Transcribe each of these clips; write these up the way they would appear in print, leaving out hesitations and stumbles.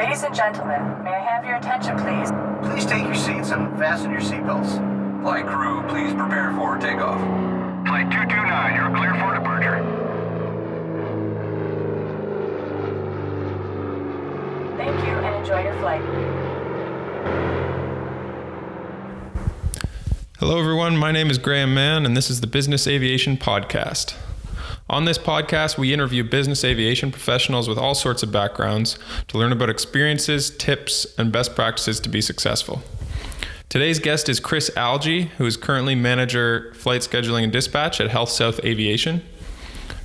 Ladies and gentlemen, may I have your attention, please? Please take your seats and fasten your seatbelts. Flight crew, please prepare for takeoff. Flight 229, you're clear for departure. Thank you and enjoy your flight. Hello, everyone. My name is Graham Mann, and this is the Business Aviation Podcast. On this podcast, we interview business aviation professionals with all sorts of backgrounds to learn about experiences, tips, and best practices to be successful. Today's guest is Chris Algee, who is currently Manager Flight Scheduling and Dispatch at HealthSouth Aviation.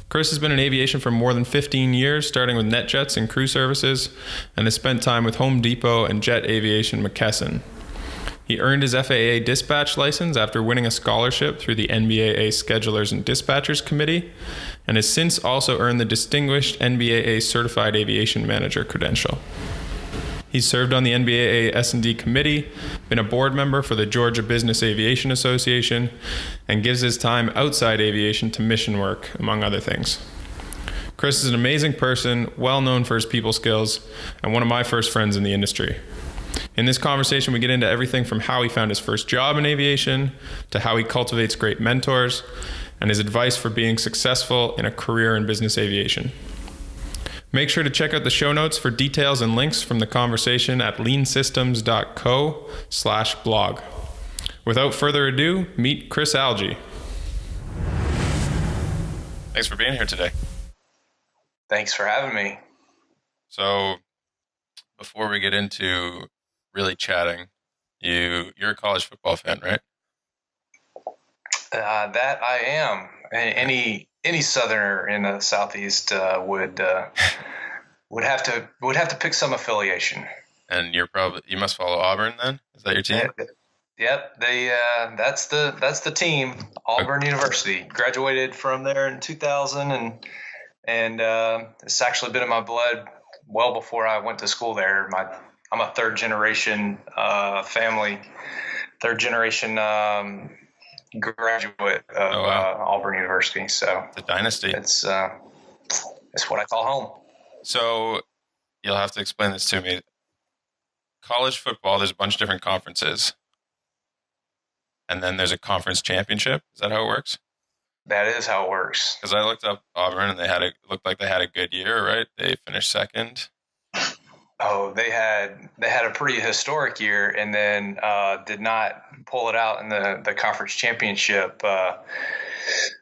Chris has been in aviation for more than 15 years, starting with NetJets and crew services, and has spent time with Home Depot and Jet Aviation McKesson. He earned his FAA dispatch license after winning a scholarship through the NBAA Schedulers and Dispatchers Committee, and has since also earned the distinguished NBAA Certified Aviation Manager credential. He's served on the NBAA S&D committee, been a board member for the Georgia Business Aviation Association, and gives his time outside aviation to mission work, among other things. Chris is an amazing person, well known for his people skills, and one of my first friends in the industry. In this conversation, we get into everything from how he found his first job in aviation to how he cultivates great mentors and his advice for being successful in a career in business aviation. Make sure to check out the show notes for details and links from the conversation at leansystems.co/blog. Without further ado, meet Chris Algee. Thanks for being here today. Thanks for having me. So, before we get into really chatting, you're a college football fan, right? That I am. Any Southerner in the Southeast would have to pick some affiliation. And you must follow Auburn then? Is that your team? Yep. That's the team. Auburn University. Graduated from there in 2000, and it's actually been in my blood well before I went to school there. I'm a third generation family, third generation graduate of Auburn University. So it's a dynasty. It's what I call home. So you'll have to explain this to me. College football, there's a bunch of different conferences, and then there's a conference championship. Is that how it works? That is how it works. Because I looked up Auburn, and looked like they had a good year, right? They finished second. Oh, they had a pretty historic year, and then did not pull it out in the conference championship.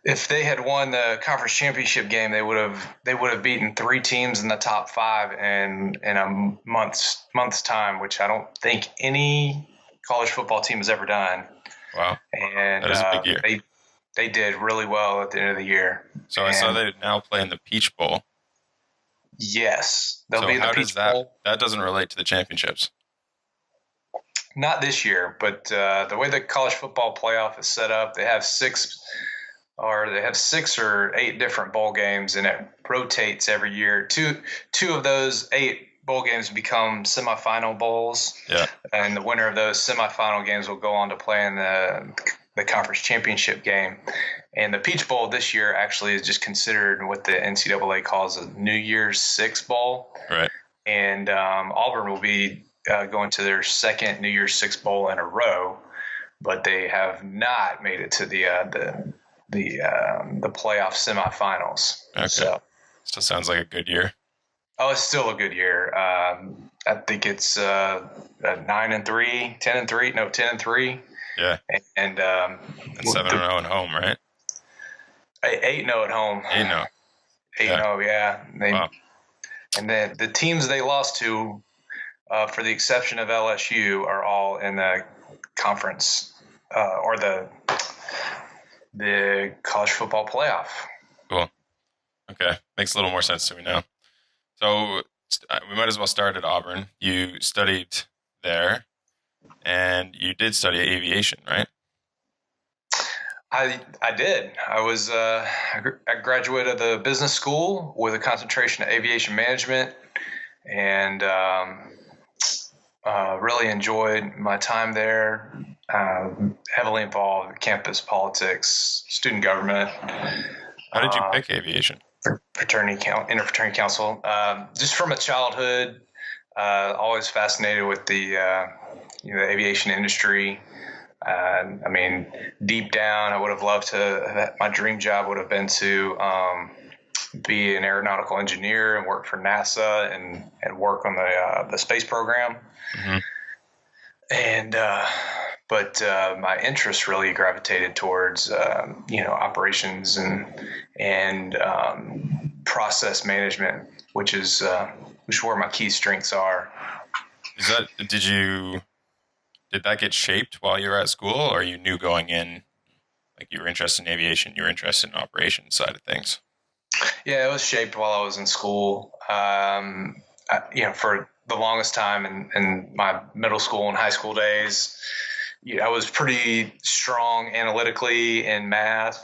If they had won the conference championship game, they would have beaten 3 teams in the top 5 in a month's time, which I don't think any college football team has ever done. Wow, and that is a big year. They did really well at the end of the year. So I saw they now play in the Peach Bowl. Yes, they'll So be in the Peach Bowl. That doesn't relate to the championships. Not this year, but the way the college football playoff is set up, they have 6 or 8 different bowl games, and it rotates every year. Two of those 8 bowl games become semifinal bowls. Yeah. And the winner of those semifinal games will go on to play in the conference championship game. And the Peach Bowl this year actually is just considered what the NCAA calls a New Year's Six Bowl. Right. And Auburn will be going to their second New Year's Six Bowl in a row, but they have not made it to the playoff semifinals. Okay. So Still sounds like a good year. Oh, it's still a good year. I think it's 9-3, 10-3. No, 10-3. Yeah. And 7-0 at home, right? 8-0 at home. 8-0. 8-0, yeah. Wow. And then the teams they lost to, for the exception of LSU, are all in the conference or the college football playoff. Cool. Okay. Makes a little more sense to me now. So we might as well start at Auburn. You studied there, and you did study aviation, right? I did. I was I graduated the business school with a concentration in aviation management, and really enjoyed my time there. Heavily involved in campus politics, student government. How did you pick aviation? Interfraternity council. Just from a childhood, Always fascinated with the aviation industry. I mean, deep down, I would have loved to. My dream job would have been to be an aeronautical engineer and work for NASA and work on the space program. Mm-hmm. And but my interest really gravitated towards operations and process management, which is where my key strengths are. Did that get shaped while you were at school, or you knew going in, like you were interested in aviation, you were interested in operations side of things? Yeah, it was shaped while I was in school. For the longest time in my middle school and high school days, I was pretty strong analytically in math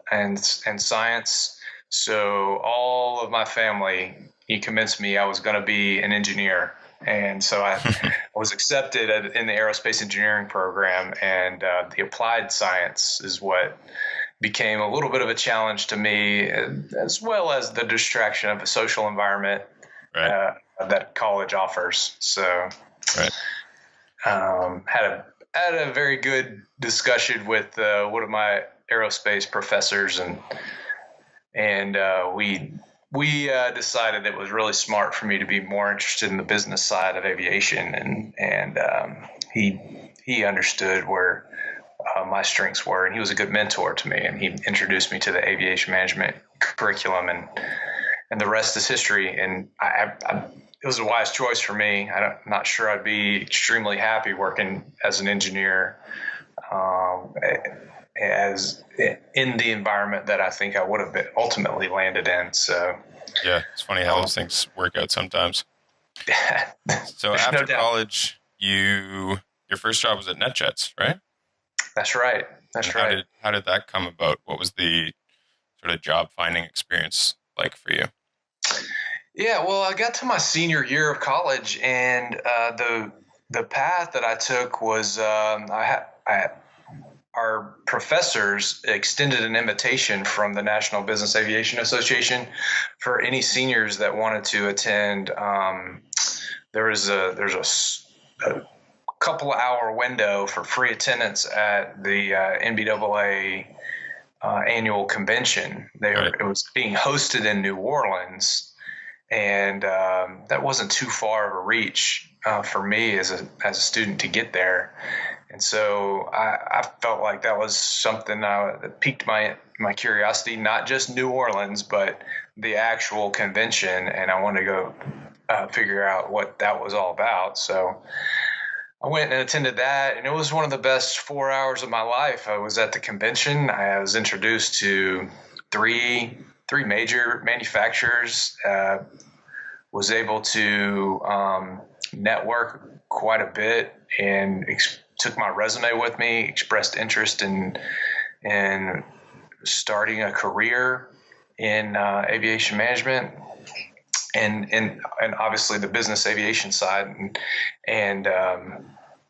and science. So all of my family, convinced me I was going to be an engineer. And so I was accepted in the aerospace engineering program, and the applied science is what became a little bit of a challenge to me, as well as the distraction of a social environment that college offers. So had a very good discussion with one of my aerospace professors, and we decided it was really smart for me to be more interested in the business side of aviation, and he understood where my strengths were, and he was a good mentor to me, and he introduced me to the aviation management curriculum, and the rest is history. And it was a wise choice for me. I'm not sure I'd be extremely happy working as an engineer as in the environment that I think I would have been ultimately landed in. So yeah, it's funny how those things work out sometimes. So after college, your first job was at NetJets, right? That's right. That's right. How did that come about? What was the sort of job finding experience like for you? Yeah, well, I got to my senior year of college, and the path that I took was our professors extended an invitation from the National Business Aviation Association for any seniors that wanted to attend. There's a couple hour window for free attendance at the NBAA annual convention. It was being hosted in New Orleans, and that wasn't too far of a reach for me as a student to get there. And so I felt like that was something that piqued my curiosity, not just New Orleans, but the actual convention. And I wanted to go figure out what that was all about. So I went and attended that, and it was one of the best 4 hours of my life. I was at the convention. I was introduced to three major manufacturers, was able to network quite a bit, and took my resume with me, expressed interest in starting a career in aviation management, and obviously the business aviation side, and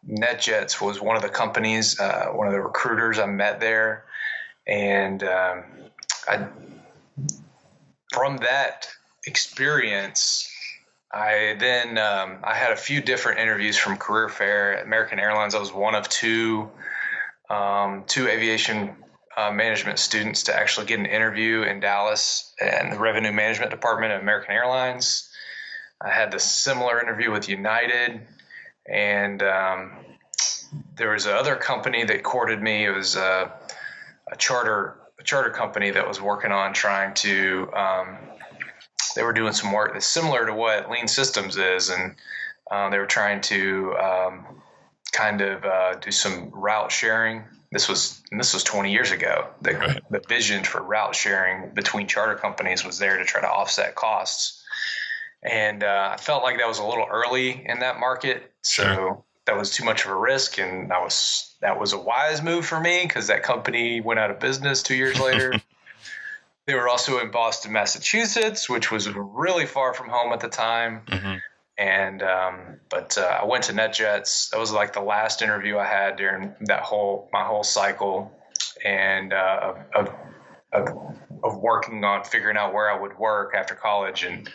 NetJets was one of the companies, one of the recruiters I met there, and from that experience, I had a few different interviews from career fair at American Airlines. I was one of two aviation management students to actually get an interview in Dallas in the revenue management department of American Airlines. I had the similar interview with United, and there was another company that courted me. It was a charter company that was working on trying to they were doing some work that's similar to what Lean Systems is, and they were trying to do some route sharing. This was 20 years ago. The vision for route sharing between charter companies was there to try to offset costs, and I felt like that was a little early in that market, so that was too much of a risk, and that was a wise move for me because that company went out of business 2 years later. They were also in Boston, Massachusetts, which was really far from home at the time. Mm-hmm. And but I went to NetJets. That was like the last interview I had during my whole cycle, and of working on figuring out where I would work after college. And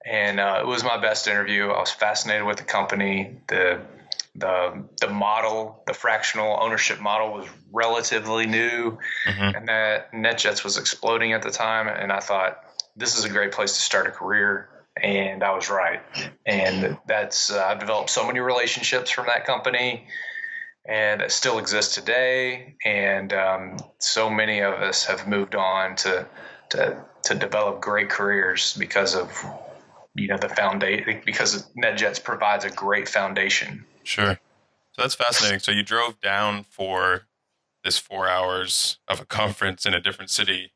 And it was my best interview. I was fascinated with the company. The model, the fractional ownership model, was relatively new, and that NetJets was exploding at the time. And I thought, this is a great place to start a career. And I was right. And that's I've developed so many relationships from that company, and it still exists today. And so many of us have moved on to develop great careers because of the foundation, because NetJets provides a great foundation. Sure. So that's fascinating. So you drove down for this 4 hours of a conference in a different city,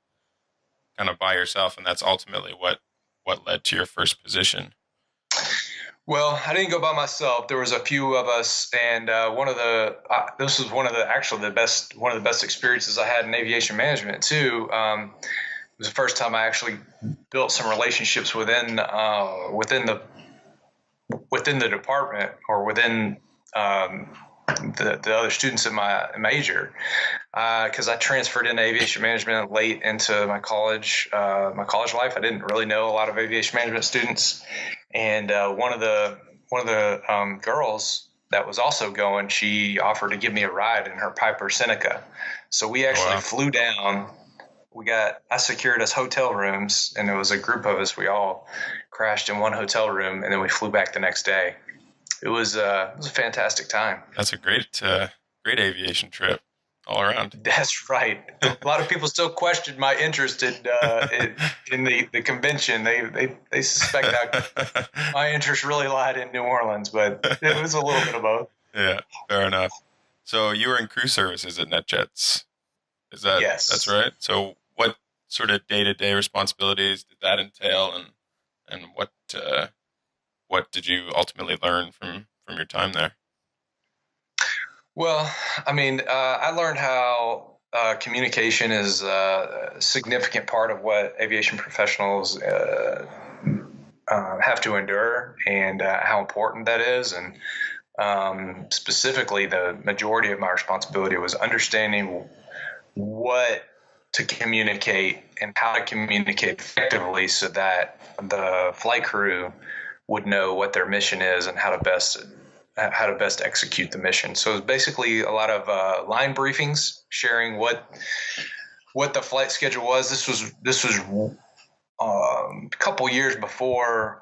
kind of by yourself, and that's ultimately what led to your first position. Well, I didn't go by myself. There was a few of us, and this was one of the best experiences I had in aviation management too. It was the first time I actually built some relationships within the department, or within the other students in my major, because I transferred into aviation management late into my college life. I didn't really know a lot of aviation management students, and one of the girls that was also going, she offered to give me a ride in her Piper Seneca. So we actually flew down. I secured us hotel rooms, and it was a group of us. We all crashed in one hotel room, and then we flew back the next day. It was a fantastic time. That's a great aviation trip all around. That's right. A lot of people still question my interest in the convention. They suspect that my interest really lied in New Orleans, but it was a little bit of both. Yeah, fair enough. So you were in crew services at NetJets. Yes. That's right? So what sort of day-to-day responsibilities did that entail, and what did you ultimately learn from your time there? Well, I mean, I learned how communication is a significant part of what aviation professionals have to endure, and how important that is. And specifically, the majority of my responsibility was understanding what to communicate and how to communicate effectively, so that the flight crew would know what their mission is and how to best execute the mission. So it was basically a lot of line briefings, sharing what the flight schedule was. This was a couple years before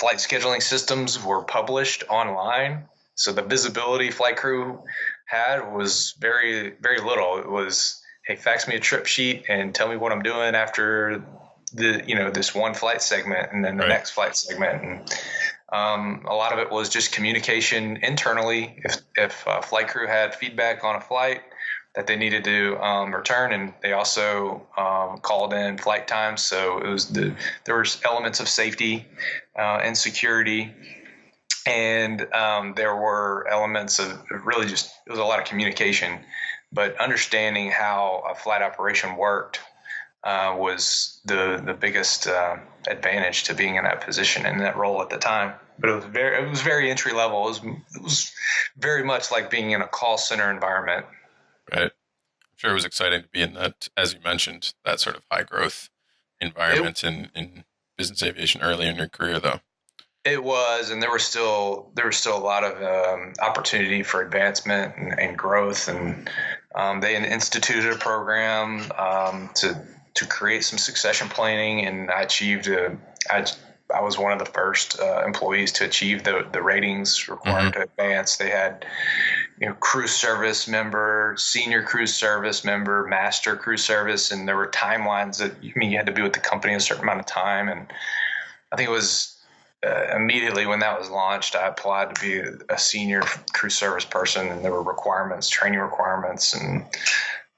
flight scheduling systems were published online. So the visibility flight crew had was very, very little. It was, hey, fax me a trip sheet and tell me what I'm doing after this one flight segment, and then the next flight segment. And a lot of it was just communication internally. If a flight crew had feedback on a flight that they needed to return, and they also called in flight times. So it was there was elements of safety and security. And there were elements of really it was a lot of communication, but understanding how a flight operation worked was the biggest advantage to being in that position and that role at the time. But it was very entry level. It was very much like being in a call center environment. Right. I'm sure it was exciting to be in that, as you mentioned, that sort of high growth environment in business aviation early in your career, though. It was, and there was still a lot of opportunity for advancement and growth, and they instituted a program to create some succession planning, and I achieved. I was one of the first employees to achieve the ratings required to advance. They had, crew service member, senior crew service member, master crew service, and there were timelines that you had to be with the company a certain amount of time, and I think it was. Immediately when that was launched, I applied to be a senior crew service person, and there were training requirements and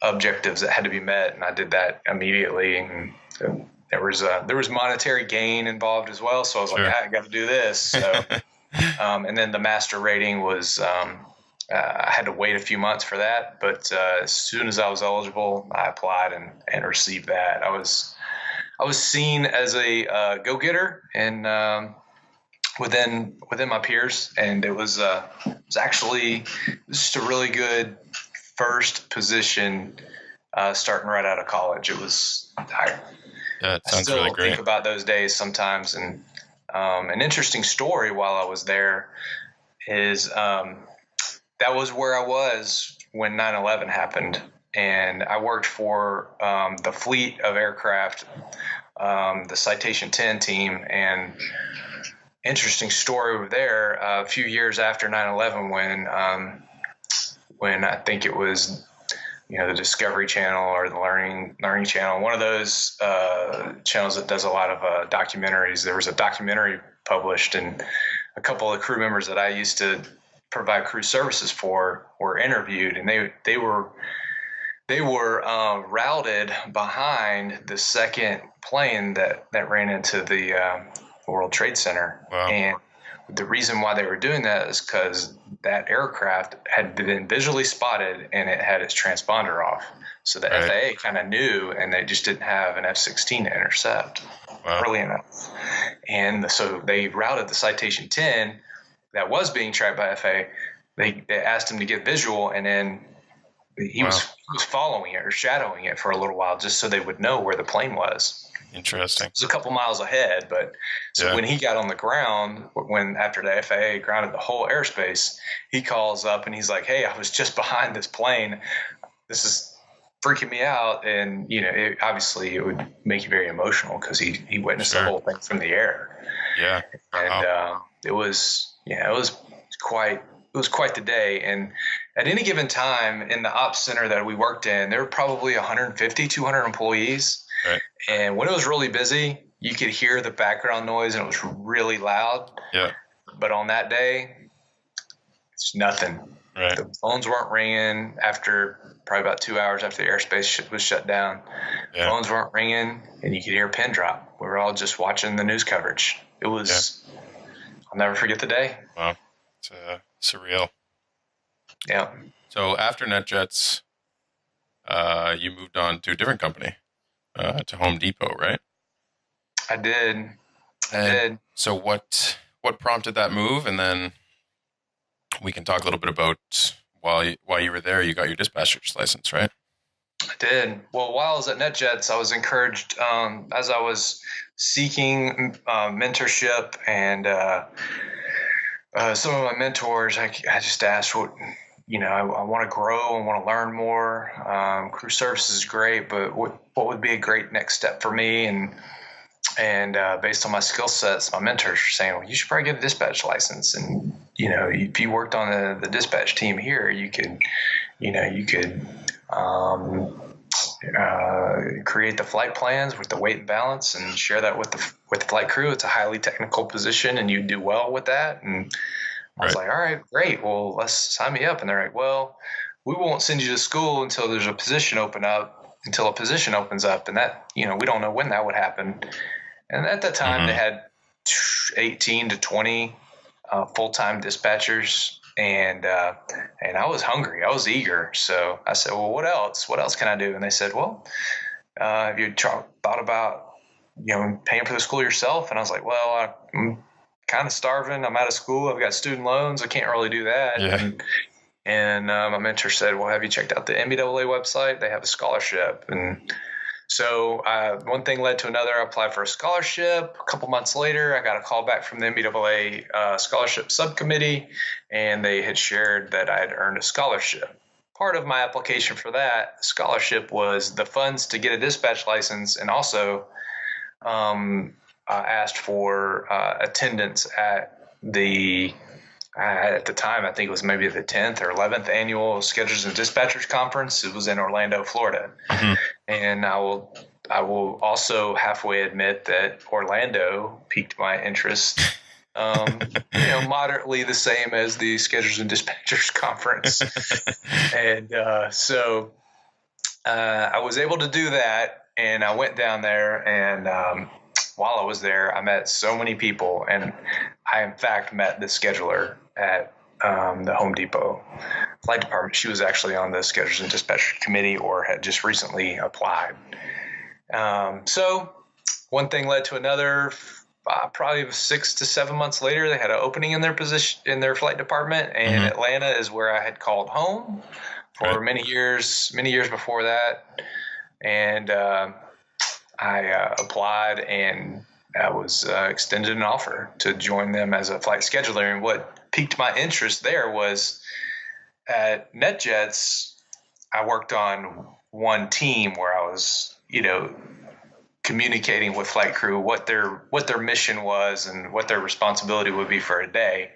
objectives that had to be met, and I did that immediately. And there was monetary gain involved as well, so I was like, I got to do this. So, and then the master rating was I had to wait a few months for that, but as soon as I was eligible, I applied and received that. I was seen as a go-getter and within my peers, and it was actually just a really good first position starting right out of college. It was Yeah, it I sounds still really great. think about those days sometimes. And an interesting story while I was there is that was where I was when 9/11 happened. And I worked for the fleet of aircraft, the Citation 10 team. And interesting story over there, a few years after 9/11 when I think it was, the Discovery Channel or the Learning Channel, one of those channels that does a lot of documentaries. There was a documentary published, and a couple of crew members that I used to provide crew services for were interviewed, and they were routed behind the second plane that ran into the World Trade Center. Wow. And the reason why they were doing that is because that aircraft had been visually spotted and it had its transponder off. So the FAA kind of knew, and they just didn't have an F-16 to intercept early enough. And so they routed the Citation 10 that was being tracked by FAA. They asked him to get visual, and then he was following it or shadowing it for a little while just so they would know where the plane was. Interesting. It was a couple miles ahead, but when he got on the ground, after the FAA grounded the whole airspace, he calls up and he's like, "Hey, I was just behind this plane. This is freaking me out." And obviously it would make you very emotional because he witnessed the whole thing from the air. Yeah. And it was quite the day. And at any given time in the ops center that we worked in, there were probably 150, 200 employees. Right. And when it was really busy, you could hear the background noise and it was really loud. Yeah. But on that day, it's nothing. Right. The phones weren't ringing after probably about 2 hours after the airspace was shut down. Yeah. Phones weren't ringing, and you could hear a pin drop. We were all just watching the news coverage. It was, I'll never forget the day. Wow. It's surreal. Yeah. So after NetJets, you moved on to a different company, to Home Depot, right? I did. So what prompted that move? And then we can talk a little bit about while you were there, you got your dispatcher's license, right? I did. Well, while I was at NetJets, I was encouraged as I was seeking mentorship and some of my mentors, I just asked I want to grow and want to learn more. Crew services is great, but what would be a great next step for me? And based on my skill sets, my mentors were saying, well, you should probably get a dispatch license. And, if you worked on the dispatch team here, you could create the flight plans with the weight and balance and share that with the flight crew. It's a highly technical position and you do well with that. And I was like, all right, great. Well, let's sign me up. And they're like, well, we won't send you to school until there's a position opens up. And that, we don't know when that would happen. And at that time they had 18 to 20 full-time dispatchers. And I was hungry. I was eager. So I said, well, what else? What else can I do? And they said, well, have you thought about, paying for the school yourself? And I was like, well, I'm kind of starving. I'm out of school. I've got student loans. I can't really do that. Yeah. And my mentor said, well, have you checked out the NBAA website? They have a scholarship. And so one thing led to another. I applied for a scholarship. A couple months later, I got a call back from the NBAA scholarship subcommittee, and they had shared that I had earned a scholarship. Part of my application for that scholarship was the funds to get a dispatch license, and also asked for attendance at the time, I think it was maybe the 10th or 11th annual Schedulers and Dispatchers Conference. It was in Orlando, Florida. Mm-hmm. And I will also halfway admit that Orlando piqued my interest, moderately the same as the Schedulers and Dispatchers Conference. And so I was able to do that, and I went down there, and while I was there, I met so many people, and I, in fact, met the scheduler at the Home Depot flight department. She was actually on the Schedulers and Dispatchers Committee or had just recently applied. So one thing led to another. Probably 6 to 7 months later, they had an opening in their position in their flight department, and Atlanta is where I had called home for many years before that. And applied, and I was extended an offer to join them as a flight scheduler. And what piqued my interest there was at NetJets, I worked on one team where I was, communicating with flight crew what their mission was and what their responsibility would be for a day.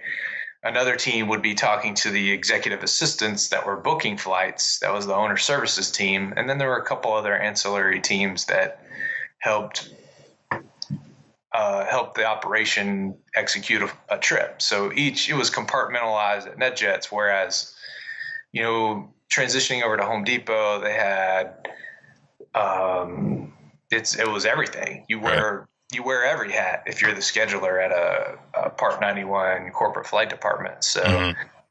Another team would be talking to the executive assistants that were booking flights. That was the owner services team. And then there were a couple other ancillary teams that helped the operation execute a trip. So it was compartmentalized at NetJets, whereas, transitioning over to Home Depot, they had, it was everything. You wear every hat if you're the scheduler at a Part 91 corporate flight department. So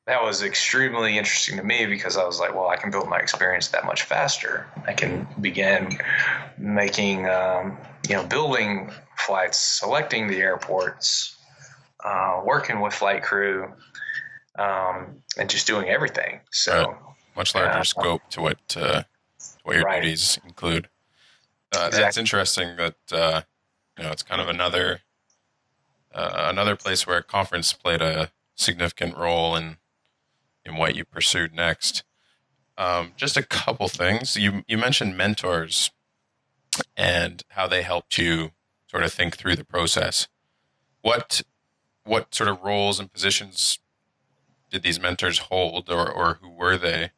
that was extremely interesting to me, because I was like, well, I can build my experience that much faster. I can begin making, building flights, selecting the airports, working with flight crew, and just doing everything. So much larger scope to what your duties include. Exactly. That's interesting that, it's kind of another place where conference played a significant role in what you pursued next. Just a couple things. You mentioned mentors and how they helped you sort of think through the process. What sort of roles and positions did these mentors hold, or who were they?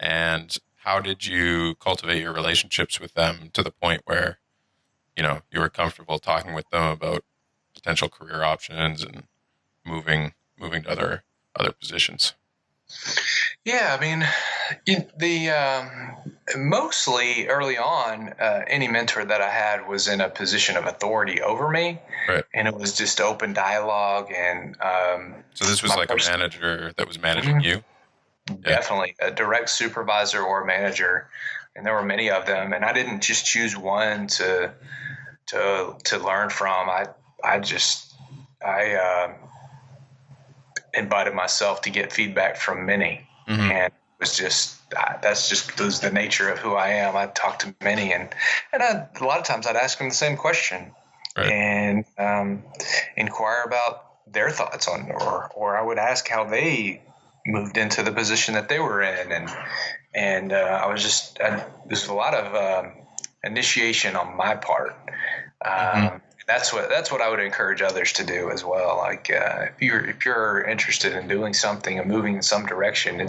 And how did you cultivate your relationships with them to the point where, you were comfortable talking with them about potential career options and moving to other positions? Yeah, I mean, mostly early on, any mentor that I had was in a position of authority over me, right? And it was just open dialogue. And so this was like a manager that was managing you. Definitely a direct supervisor or manager, and there were many of them. And I didn't just choose one to learn from. I invited myself to get feedback from many, and it was was the nature of who I am. I talked to many, and a lot of times I'd ask them the same question, right, and inquire about their thoughts on, or I would ask how they moved into the position that they were in, and there's a lot of initiation on my part. That's what I would encourage others to do as well. Like if you're interested in doing something and moving in some direction,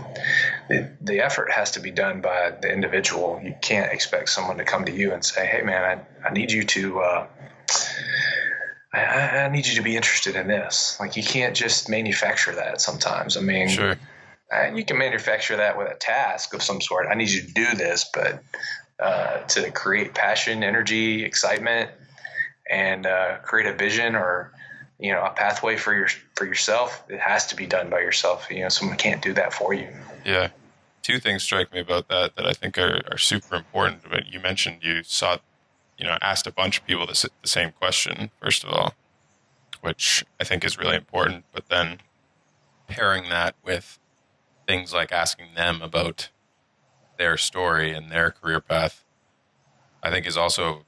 the effort has to be done by the individual. You can't expect someone to come to you and say, "Hey, man, I need you to." I need you to be interested in this. Like, you can't just manufacture that sometimes. I mean, sure. You can manufacture that with a task of some sort. I need you to do this, but to create passion, energy, excitement, and create a vision or, a pathway for yourself, it has to be done by yourself. Someone can't do that for you. Yeah. Two things strike me about that I think are super important. But you mentioned you sought, asked a bunch of people the same question, first of all, which I think is really important. But then pairing that with things like asking them about their story and their career path, I think is also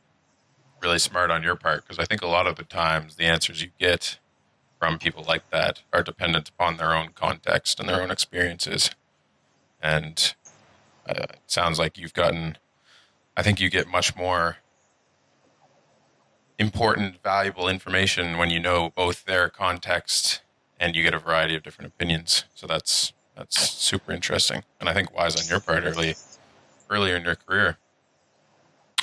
really smart on your part, because I think a lot of the times the answers you get from people like that are dependent upon their own context and their own experiences. And it sounds like I think you get much more important, valuable information when you know both their context and you get a variety of different opinions. So that's super interesting, and I think wise on your part earlier in your career.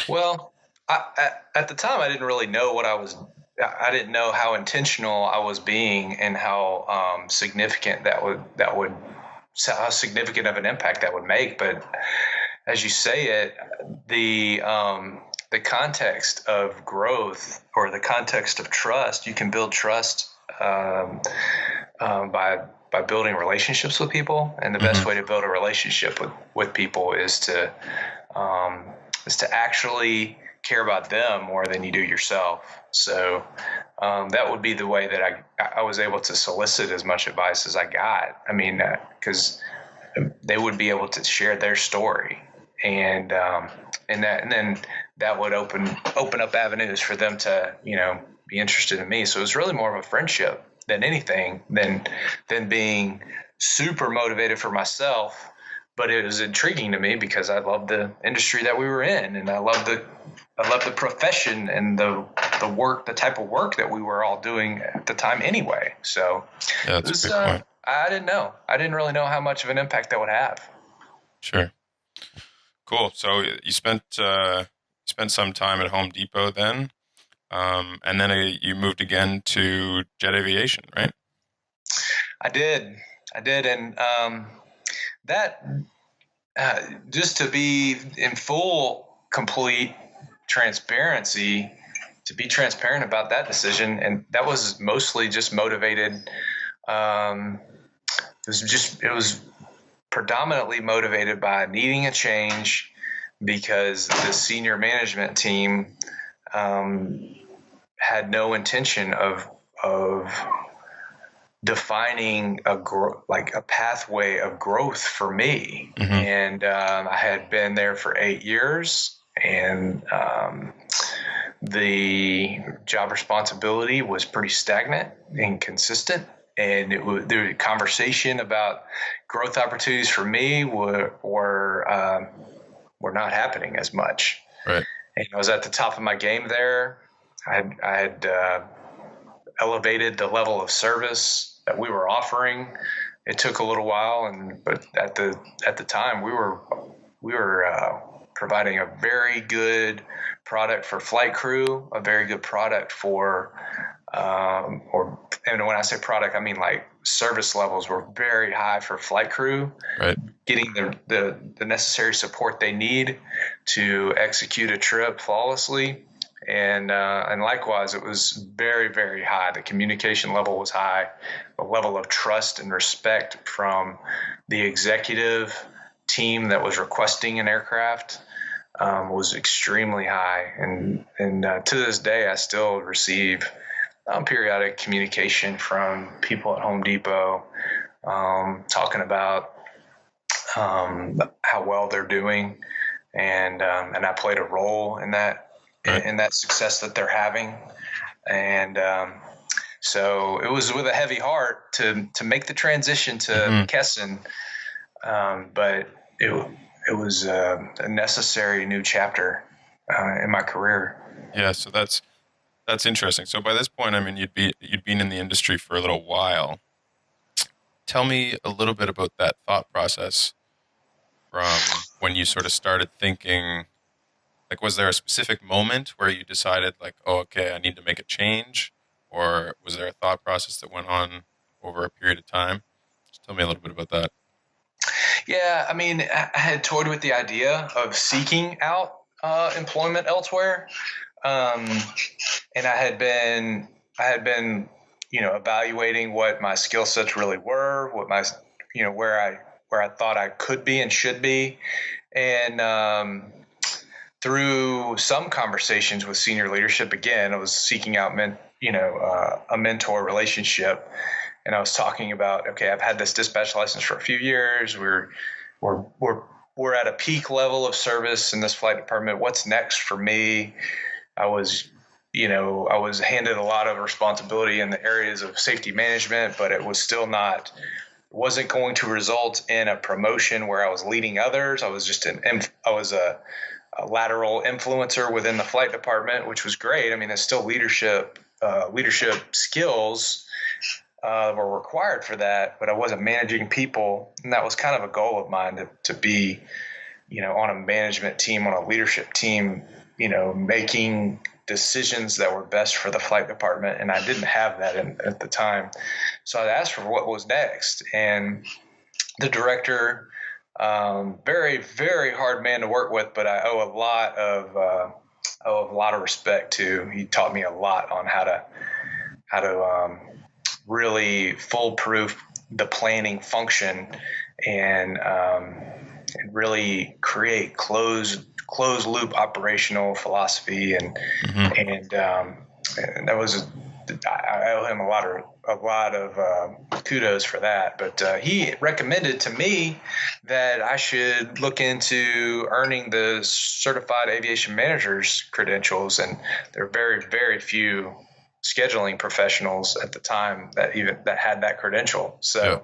Well, at the time, I didn't really know I didn't know how intentional I was being, and how significant how significant of an impact that would make. But as you say it, the context of growth, or the context of trust, you can build trust by building relationships with people. And the best way to build a relationship with people is to actually care about them more than you do yourself. So that would be the way that I was able to solicit as much advice as I got. I mean, because they would be able to share their story, and then that would open up avenues for them to, be interested in me. So it was really more of a friendship than anything, than being super motivated for myself. But it was intriguing to me because I loved the industry that we were in, and I loved the profession and the work, the type of work that we were all doing at the time anyway. So Yeah, it was, a good point. I didn't know. I didn't really know how much of an impact that would have. Sure. Cool. So you spent some time at Home Depot then, and then you moved again to Jet Aviation, right? I did, and that just to be in full, complete transparency, to be transparent about that decision, and that was mostly just motivated. It was predominantly motivated by needing a change because the senior management team had no intention of defining a pathway of growth for me. Mm-hmm. And I had been there for 8 years, and the job responsibility was pretty stagnant and consistent. And the conversation about growth opportunities for me were not happening as much. Right. And I was at the top of my game there. I had elevated the level of service that we were offering. It took a little while, but at the time we were providing a very good product for flight crew, a very good product for and when I say product, I mean like service levels were very high for flight crew, right, getting the necessary support they need to execute a trip flawlessly. And likewise, it was very, very high. The communication level was high. The level of trust and respect from the executive team that was requesting an aircraft was extremely high. And to this day, I still receive periodic communication from people at Home Depot talking about how well they're doing, and I played a role in that. In that success that they're having. And so it was with a heavy heart to make the transition to McKesson, but it was a necessary new chapter in my career. Yeah, so that's interesting. So by this point, I mean, you'd been in the industry for a little while. Tell me a little bit about that thought process from when you sort of started thinking. Like, was there a specific moment where you decided, like, oh, okay, I need to make a change? Or was there a thought process that went on over a period of time? Just tell me a little bit about that. Yeah, I mean, I had toyed with the idea of seeking out employment elsewhere. And I had been, evaluating what my skill sets really were, what my, where I thought I could be and should be. And, through some conversations with senior leadership, again, I was seeking out, a mentor relationship, and I was talking about, okay, I've had this dispatch license for a few years. We're at a peak level of service in this flight department. What's next for me? I was handed a lot of responsibility in the areas of safety management, but it was still wasn't going to result in a promotion where I was leading others. I was just a lateral influencer within the flight department, which was great. I mean, there's still leadership skills were required for that, but I wasn't managing people. And that was kind of a goal of mine to be, on a management team, on a leadership team, making decisions that were best for the flight department. And I didn't have that at the time. So I asked for what was next. And the director, very, very hard man to work with, but I owe a lot of respect to. He taught me a lot on how to really foolproof the planning function and really create closed loop operational philosophy. And that was I owe him a lot of kudos for that. But he recommended to me that I should look into earning the Certified Aviation Manager's credentials, and there are very, very few scheduling professionals at the time that had that credential. So,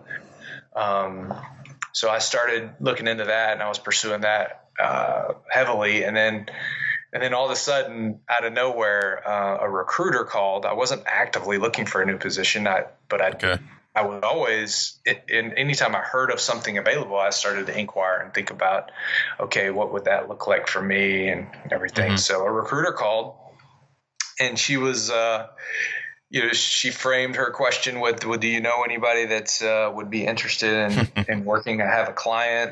so I started looking into that, and I was pursuing that heavily, and then all of a sudden, out of nowhere, a recruiter called. I wasn't actively looking for a new position, I would always, anytime I heard of something available, I started to inquire and think about, okay, what would that look like for me and everything. So a recruiter called, and she was, she framed her question with, "Do you know anybody that would be interested in working?" I have a client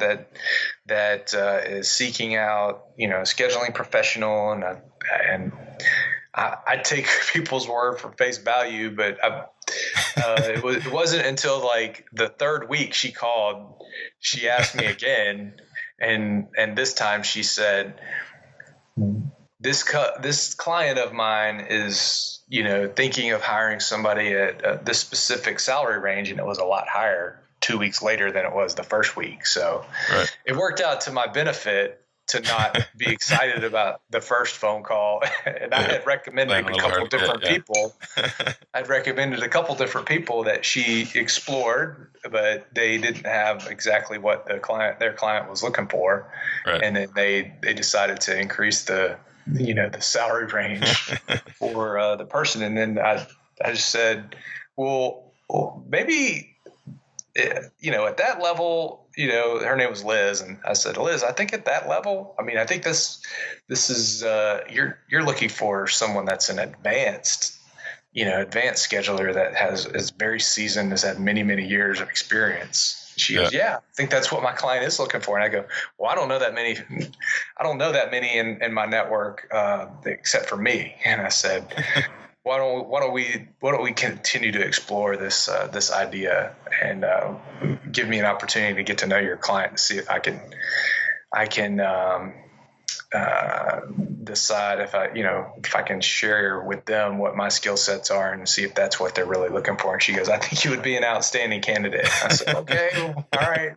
that is seeking out, a scheduling professional, and I take people's word for face value, but it wasn't until like the third week she called. She asked me again, and this time she said, This client of mine is, thinking of hiring somebody at this specific salary range, and it was a lot higher 2 weeks later than it was the first week. So It worked out to my benefit to not be excited about the first phone call. And I had recommended a couple different people. I'd recommended a couple different people that she explored, but they didn't have exactly what their client was looking for. Right. And then they decided to increase the salary range for the person. And then I just said, well, maybe, at that level, her name was Liz. And I said, Liz, I think at that level, I think this is, you're looking for someone that's an advanced scheduler that is very seasoned, has had many, many years of experience. She goes, yeah, I think that's what my client is looking for. And I go, well, I don't know that many in my network, except for me. And I said, why don't we continue to explore this idea and give me an opportunity to get to know your client and see if I can decide if I can share with them what my skill sets are and see if that's what they're really looking for. And she goes, I think you would be an outstanding candidate. I said, okay, well, all right.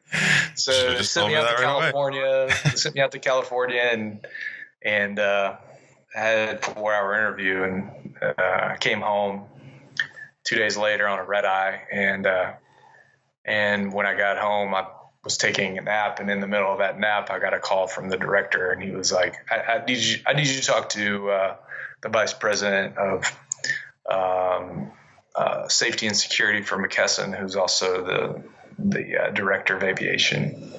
So sent me out to California, and had a 4-hour interview, and I came home 2 days later on a red eye. And when I got home, I was taking a nap, and in the middle of that nap, I got a call from the director, and he was like, I need you to talk to the vice president of safety and security for McKesson, who's also the director of aviation.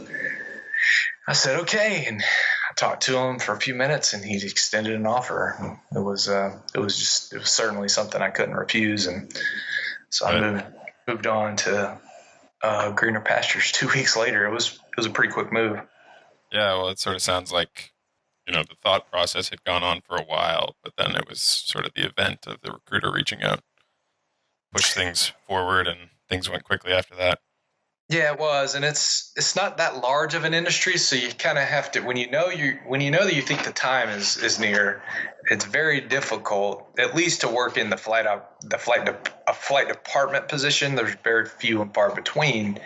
I said, okay. And I talked to him for a few minutes, and he extended an offer. It was certainly something I couldn't refuse. And so I moved on to greener pastures 2 weeks later. It was a pretty quick move. Yeah, well, it sort of sounds like, the thought process had gone on for a while, but then it was sort of the event of the recruiter reaching out, pushed things forward, and things went quickly after that. Yeah, it was, and it's not that large of an industry, so you kind of have to, when you know that you think the time is near, it's very difficult, at least to work in a flight department position. There's very few and far between.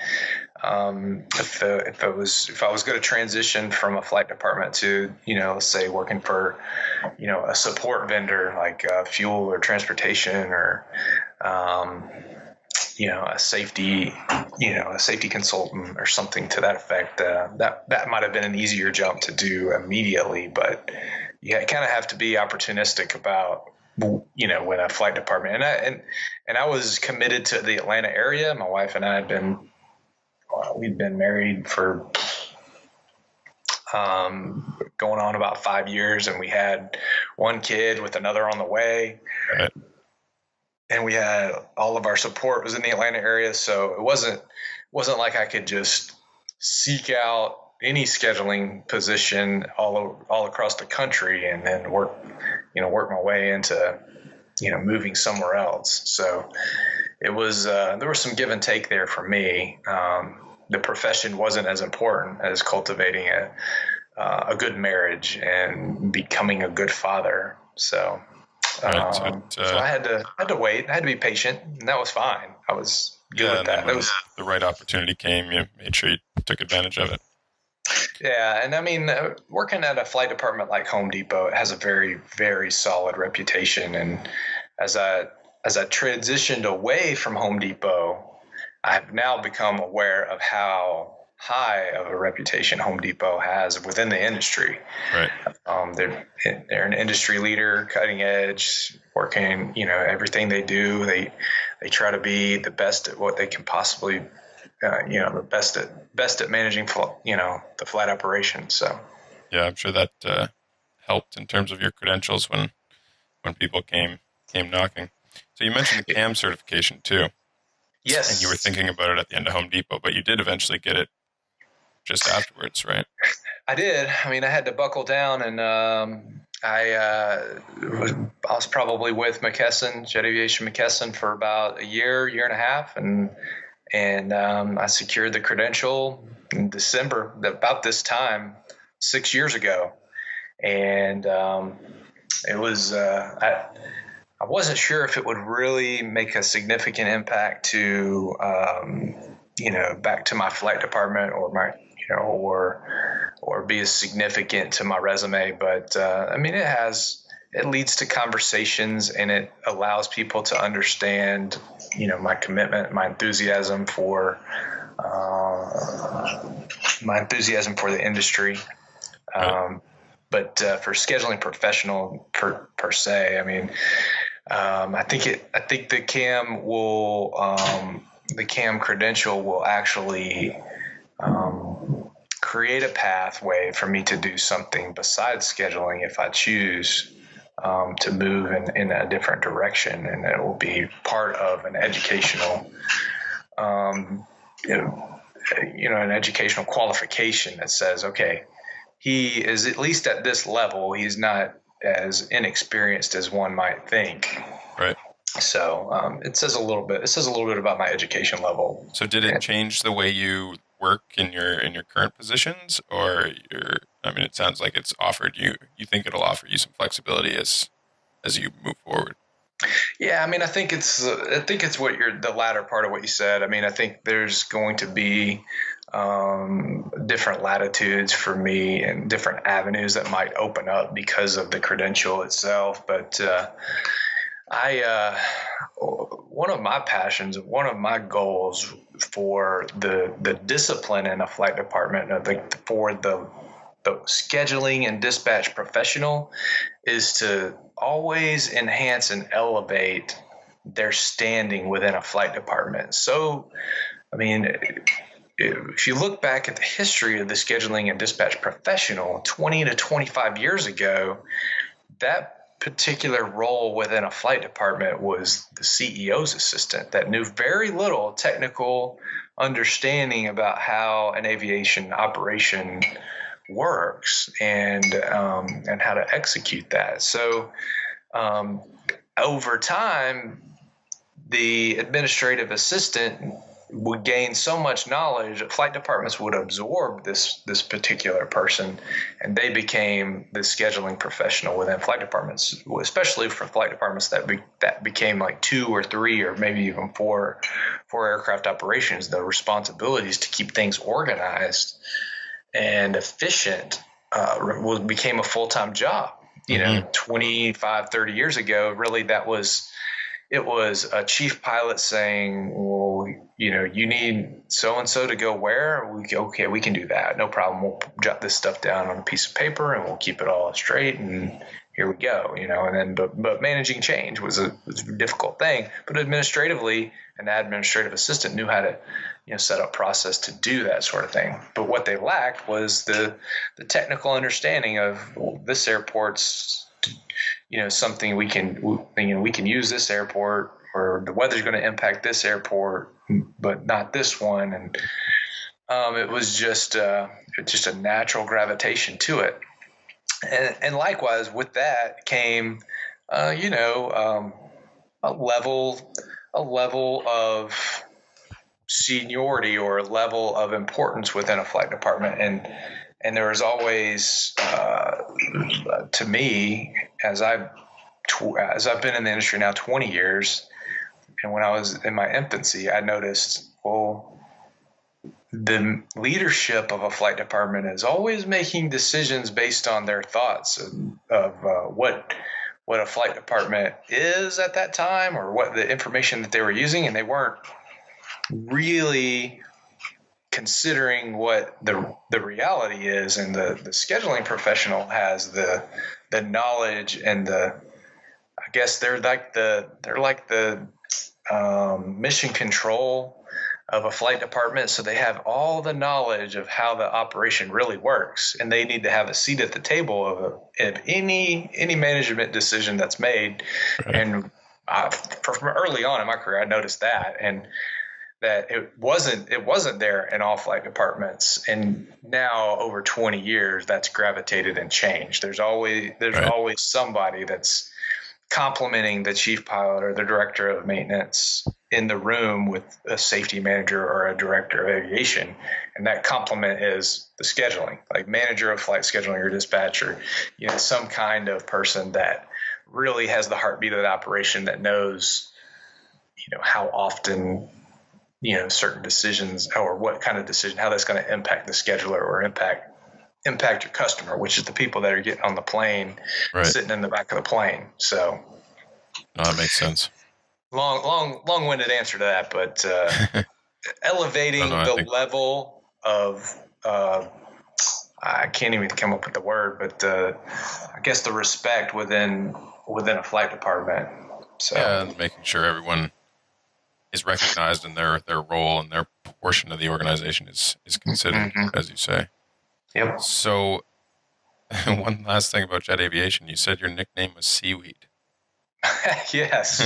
If I was going to transition from a flight department to, let's say working for, a support vendor like fuel or transportation or a safety consultant or something to that effect. That might have been an easier jump to do immediately, but you kind of have to be opportunistic about, when a flight department, and I was committed to the Atlanta area. My wife and I we'd been married for going on about 5 years, and we had one kid with another on the way. Right. And we had all of our support was in the Atlanta area. So it wasn't like I could just seek out any scheduling position all across the country and then work my way into, moving somewhere else. So it was, there was some give and take there for me. The profession wasn't as important as cultivating a good marriage and becoming a good father. So Right. So I had to wait. I had to be patient, and that was fine. I was good with and that. then when the right opportunity came, you made sure you took advantage of it. Yeah, and I mean, working at a flight department like Home Depot, it has a very, very solid reputation. And as I transitioned away from Home Depot, I've now become aware of how high of a reputation Home Depot has within the industry. Right. They're an industry leader, cutting edge, working. Everything they do, they try to be the best at what they can possibly. The best at managing, the flight operation. So, Yeah, I'm sure that helped in terms of your credentials when people came knocking. So you mentioned the CAM certification too. yes. And you were thinking about it at the end of Home Depot, but you did eventually get it just afterwards, right? I did. I mean, I had to buckle down, and I was probably with McKesson, Jet Aviation McKesson, for about a year and a half, and I secured the credential in December, about this time, 6 years ago, and it was I wasn't sure if it would really make a significant impact to back to my flight department or my or be as significant to my resume, but I mean it leads to conversations, and it allows people to understand my commitment, my enthusiasm for the industry. But for scheduling professional per se, I mean, I think the CAM the CAM credential will actually create a pathway for me to do something besides scheduling if I choose to move in a different direction, and it will be part of an educational, an educational qualification that says, okay, he is at least at this level. He's not as inexperienced as one might think. Right. So it says a little bit. It says a little bit about my education level. So did it change the way you work in your current positions, or it sounds like it's offered you. You think it'll offer you some flexibility as you move forward. Yeah, I mean, I think it's the latter part of what you said. I mean, I think there's going to be different latitudes for me and different avenues that might open up because of the credential itself. But one of my passions, one of my goals for the discipline in a flight department, for the scheduling and dispatch professional, is to always enhance and elevate their standing within a flight department. So, I mean, if you look back at the history of the scheduling and dispatch professional 20 to 25 years ago, that particular role within a flight department was the CEO's assistant that knew very little technical understanding about how an aviation operation works and how to execute that. So over time, the administrative assistant would gain so much knowledge that flight departments would absorb this particular person, and they became the scheduling professional within flight departments, especially for flight departments that became like 2 or 3 or maybe even 4 aircraft operations. The responsibilities to keep things organized and efficient became a full-time job. 25, 30 years ago, really it was a chief pilot saying, well, you need so-and-so to go where? Okay, we can do that. No problem. We'll jot this stuff down on a piece of paper and we'll keep it all straight. And here we go, and then, but managing change was a difficult thing, but administratively, an administrative assistant knew how to, set up process to do that sort of thing. But what they lacked was the technical understanding of, well, this airport's, something we can use this airport, or the weather's going to impact this airport, but not this one. And it was just a natural gravitation to it. And likewise with that came, a level of seniority or a level of importance within a flight department. And there was always, to me, as I as I've been in the industry now 20 years, and when I was in my infancy, I noticed, well, the leadership of a flight department is always making decisions based on their thoughts of what a flight department is at that time, or what the information that they were using, and they weren't really considering what the reality is. And the scheduling professional has the knowledge and I guess they're like the mission control of a flight department. So they have all the knowledge of how the operation really works, and they need to have a seat at the table of any management decision that's made. Right. And from early on in my career, I noticed that, and that it wasn't there in all flight departments. And now over 20 years, that's gravitated and changed. There's always somebody that's complimenting the chief pilot or the director of maintenance in the room with a safety manager or a director of aviation. And that compliment is the scheduling, like manager of flight scheduling or dispatcher, some kind of person that really has the heartbeat of the operation, that knows, how often, certain decisions, or what kind of decision, how that's going to impact the scheduler or impact your customer, which is the people that are getting on the plane, right, sitting in the back of the plane. So, that makes sense. Long-winded answer to that, but elevating the level of, I can't even come up with the word, but I guess the respect within a flight department. So, and making sure everyone is recognized in their role and their portion of the organization is considered, as you say. Yep. So, one last thing about Jet Aviation, you said your nickname was Seaweed. Yes.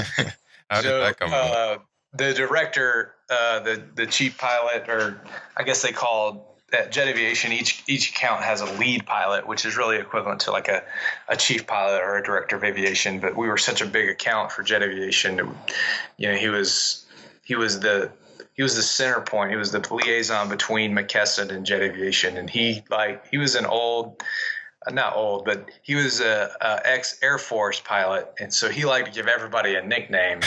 How did that come about? The director, the chief pilot, or I guess they called at Jet Aviation, each account has a lead pilot, which is really equivalent to like a chief pilot or a director of aviation. But we were such a big account for Jet Aviation. He was the center point. He was the liaison between McKesson and Jet Aviation. And he was an not old, but he was a ex Air Force pilot. And so he liked to give everybody a nickname,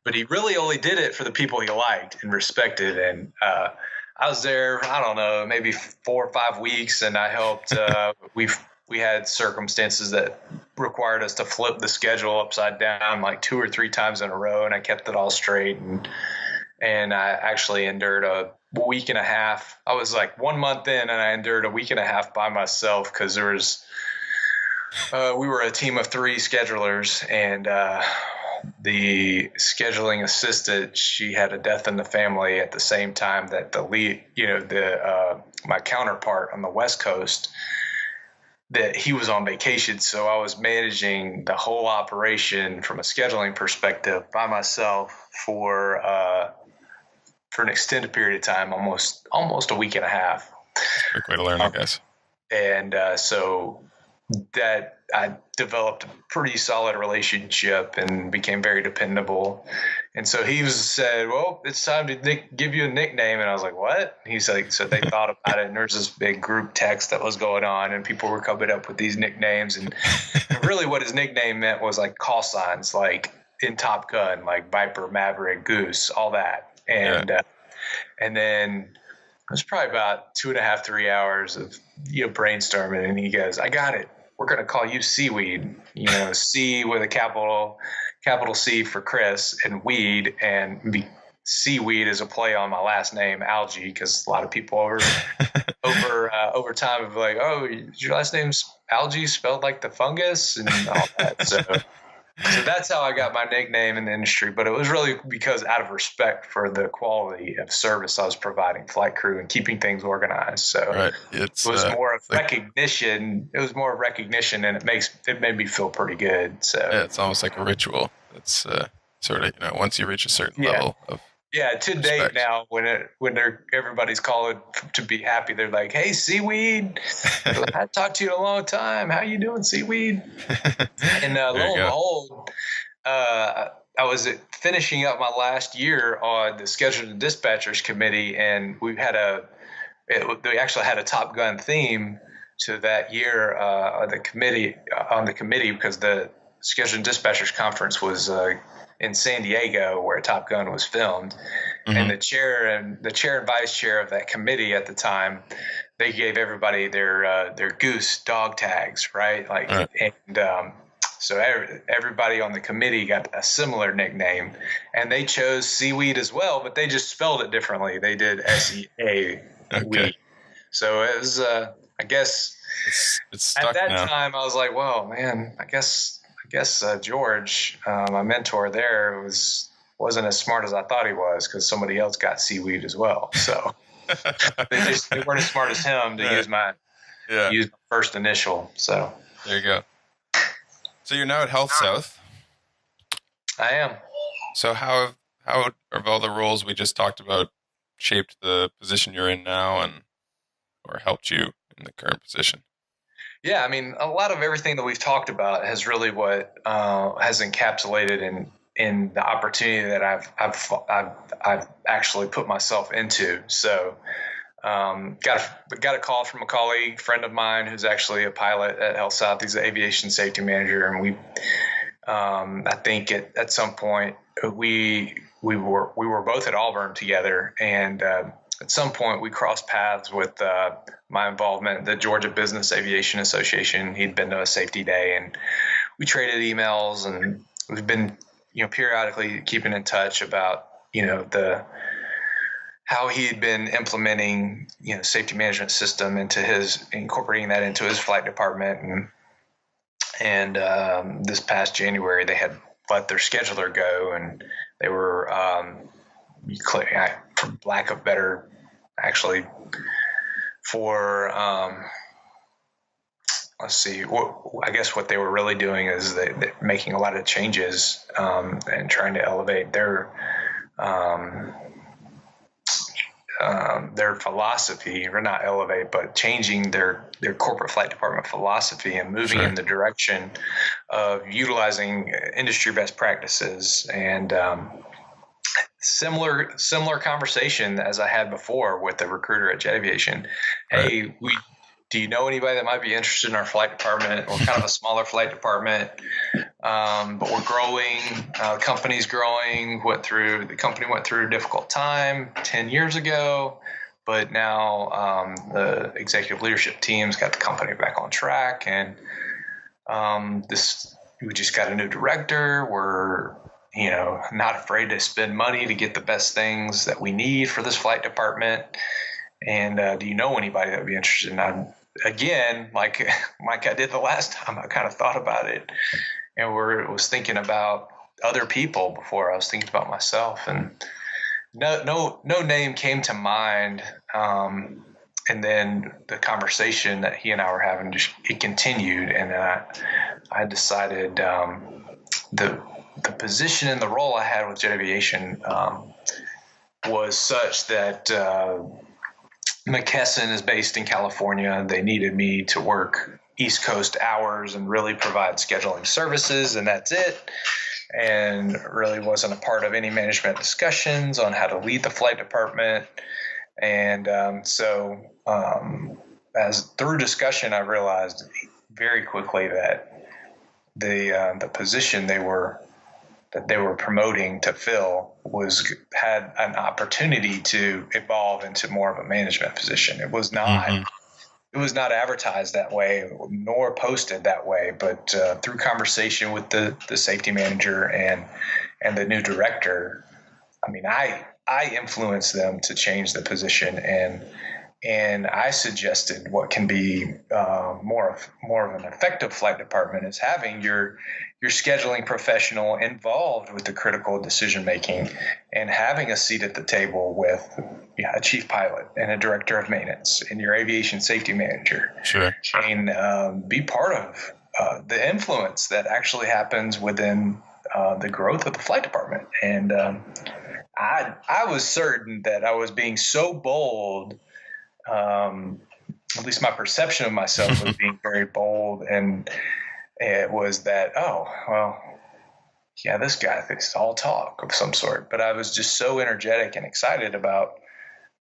but he really only did it for the people he liked and respected. And I was there, I don't know, maybe 4 or 5 weeks, and I helped. We had circumstances that required us to flip the schedule upside down like 2 or 3 times in a row, and I kept it all straight. And I actually endured a week and a half. I was like 1 month in, and I endured a week and a half by myself because there was we were a team of 3 schedulers, and the scheduling assistant, she had a death in the family at the same time that the lead, my counterpart on the West Coast, that he was on vacation. So I was managing the whole operation from a scheduling perspective by myself for an extended period of time, almost a week and a half. Quick way to learn, I guess. And so that I developed a pretty solid relationship and became very dependable. And so he said, well, it's time to give you a nickname. And I was like, what? He's like, so they thought about it, and there's this big group text that was going on, and people were coming up with these nicknames. And really what his nickname meant was like call signs, like in Top Gun, like Viper, Maverick, Goose, all that. And and then it was probably about 2.5, 3 hours of brainstorming, and he goes, I got it. We're going to call you Seaweed, C with a capital C for Chris, and weed, and seaweed is a play on my last name, Algee, because a lot of people over time have like, oh, your last name's Algee, spelled like the fungus, and all that. So that's how I got my nickname in the industry, but it was really because out of respect for the quality of service I was providing flight crew and keeping things organized. So right. It was more of recognition. It was more of recognition, and it made me feel pretty good. So yeah, it's almost like a ritual. It's sort of, once you reach a certain level of to date respect. now, when everybody's calling to be happy, they're like, "Hey, Seaweed, I haven't talked to you in a long time. How you doing, Seaweed?" And lo and behold, I was finishing up my last year on the Scheduled and Dispatchers Committee, and we actually had a Top Gun theme to that year on the committee because the Scheduling Dispatchers Conference was in San Diego, where Top Gun was filmed. Mm-hmm. And the chair and vice chair of that committee at the time, they gave everybody their goose dog tags, right? Like, Right. and so everybody on the committee got a similar nickname, and they chose CWEED as well, but they just spelled it differently. They did SEA. Okay. So it was, I guess, It's stuck at that now. time, I was like, "Well, man, I guess George, my mentor there, wasn't as smart as I thought he was, because somebody else got seaweed as well." So they weren't as smart as him to Right. use my first initial. So There you go. So you're now at HealthSouth. I am. So how have all the roles we just talked about shaped the position you're in now, or helped you in the current position? Yeah, I mean, a lot of everything that we've talked about has really what has encapsulated in the opportunity that I've actually put myself into. So, got a call from a colleague, friend of mine, who's actually a pilot at HealthSouth. He's an aviation safety manager, and we, I think at some point we were both at Auburn together, and at some point we crossed paths with my involvement in the Georgia Business Aviation Association. He'd been to a safety day, and we traded emails, and we've been, periodically keeping in touch about, how he had been implementing, safety management system incorporating that into his flight department. And this past January, they had let their scheduler go, and they were, for lack of better, actually, for let's see. I guess what they were really doing is they're making a lot of changes and trying to elevate their philosophy, or not elevate, but changing their corporate flight department philosophy and moving in the direction of utilizing industry best practices. And similar conversation as I had before with the recruiter at Jet Aviation. Hey, do you know anybody that might be interested in our flight department? We're kind of a smaller flight department, but we're growing. Company's growing. The company went through a difficult time 10 years ago, but now the executive leadership team's got the company back on track, and we just got a new director. We're not afraid to spend money to get the best things that we need for this flight department. And do you know anybody that would be interested? And again, like I did the last time, I kind of thought about it, and was thinking about other people before I was thinking about myself, and no name came to mind. And then the conversation that he and I were having, it continued, and I decided the position and the role I had with Jet Aviation was such that McKesson is based in California. They needed me to work East Coast hours and really provide scheduling services, and that's it. And really wasn't a part of any management discussions on how to lead the flight department. And so as through discussion, I realized very quickly that the position they were promoting to fill had an opportunity to evolve into more of a management position. It was not it was not advertised that way nor posted that way, but through conversation with the safety manager and the new director, I mean, I influenced them to change the position, and I suggested what can be more of an effective flight department is having your scheduling professional involved with the critical decision making, and having a seat at the table with a chief pilot and a director of maintenance and your aviation safety manager. Sure. And be part of the influence that actually happens within the growth of the flight department. And I was certain that I was being so bold. At least my perception of myself was being very bold, and it was that, this guy thinks it's all talk of some sort. But I was just so energetic and excited about,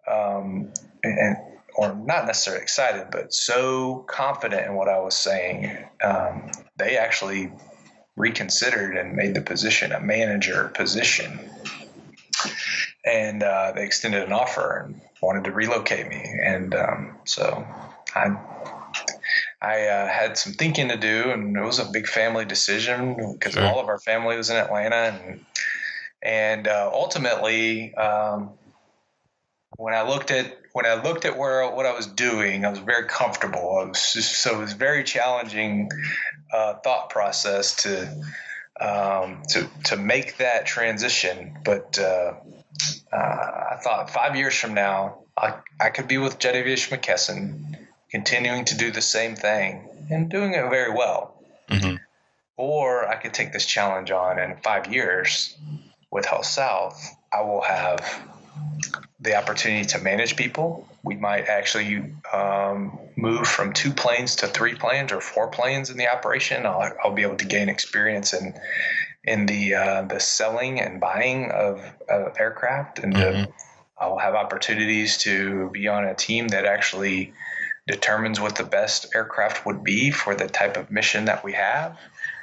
or not necessarily excited, but so confident in what I was saying. They actually reconsidered and made the position a manager position. And they extended an offer and wanted to relocate me. And so I had some thinking to do, and it was a big family decision because Sure. all of our family was in Atlanta. And ultimately, when I looked at what I was doing, I was very comfortable. So it was very challenging thought process to make that transition. But I thought 5 years from now, I could be with Jet Aviation McKesson, continuing to do the same thing and doing it very well. Mm-hmm. Or I could take this challenge on, and in 5 years with HealthSouth, I will have the opportunity to manage people. We might actually move from 2 planes to 3 planes or 4 planes in the operation. I'll be able to gain experience in the selling and buying of aircraft, and I'll have opportunities to be on a team that actually determines what the best aircraft would be for the type of mission that we have.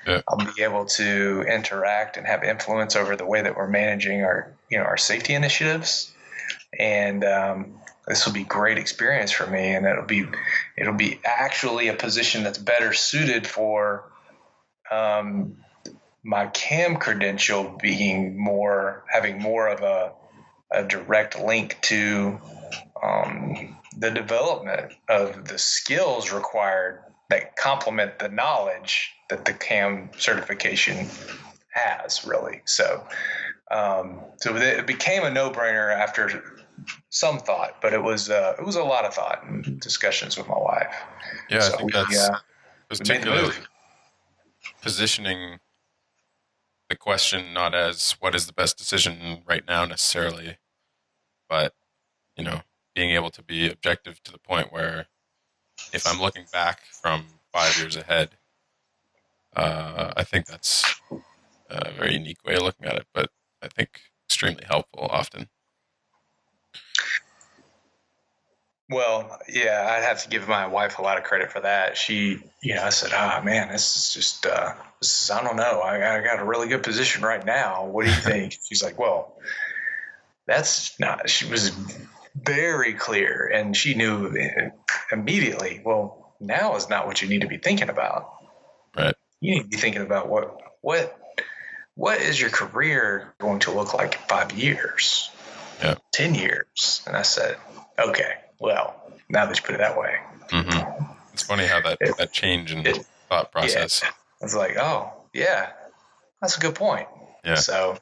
Yeah. I'll be able to interact and have influence over the way that we're managing our safety initiatives, and this will be great experience for me. And it'll be actually a position that's better suited for my CAM credential having more of a direct link to the development of the skills required that complement the knowledge that the CAM certification has, really. So it became a no-brainer after some thought, but it was a lot of thought and discussions with my wife. Yeah, So I think we made the particularly move. positioning the question not as what is the best decision right now necessarily, but being able to be objective to the point where if I'm looking back from 5 years ahead, I think that's a very unique way of looking at it, but I think extremely helpful often. Well, yeah, I'd have to give my wife a lot of credit for that. She, I said, man, this is just, I don't know. I got a really good position right now. What do you think? She's like, well, that's not, she was very clear, and she knew immediately, well, now is not what you need to be thinking about. Right. You need to be thinking about what is your career going to look like in 5 years, 10 years? And I said, okay, well, now that you put it that way. Mm-hmm. It's funny how that change in thought process. Yeah, I was like, oh, yeah, that's a good point. Yeah. So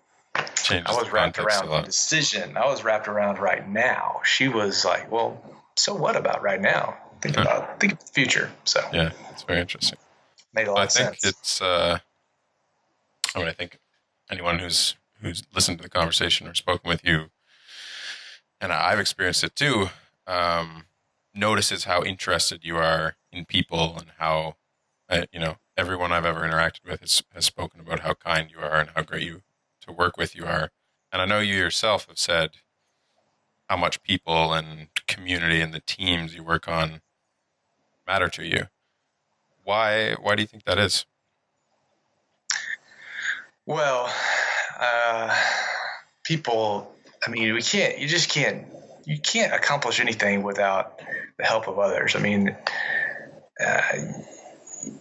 Changes I was wrapped context around a lot. the decision. I was wrapped around right now. She was like, well, so what about right now? Think of the future. So yeah, it's very interesting. Made a lot of sense. It's I think anyone who's listened to the conversation or spoken with you, and I've experienced it too, notices how interested you are in people and how everyone I've ever interacted with has spoken about how kind you are and how great to work with you are. And I know you yourself have said how much people and community and the teams you work on matter to you. Why do you think that is? Well, people, I mean, you can't accomplish anything without the help of others. I mean,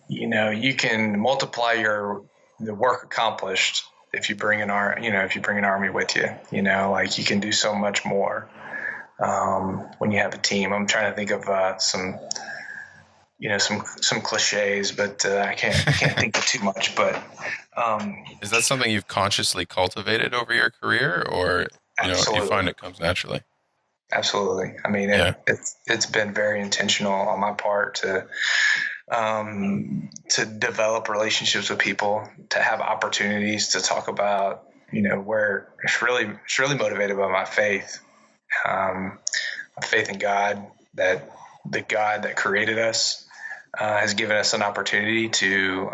you can multiply the work accomplished if you bring an army with you. Like you can do so much more when you have a team. I'm trying to think of some cliches, but I can't think of too much. But is that something you've consciously cultivated over your career, or you find it comes naturally? Absolutely. I mean, it's been very intentional on my part to develop relationships with people, to have opportunities to talk about, where it's really motivated by my faith, faith in God, that the God that created us has given us an opportunity to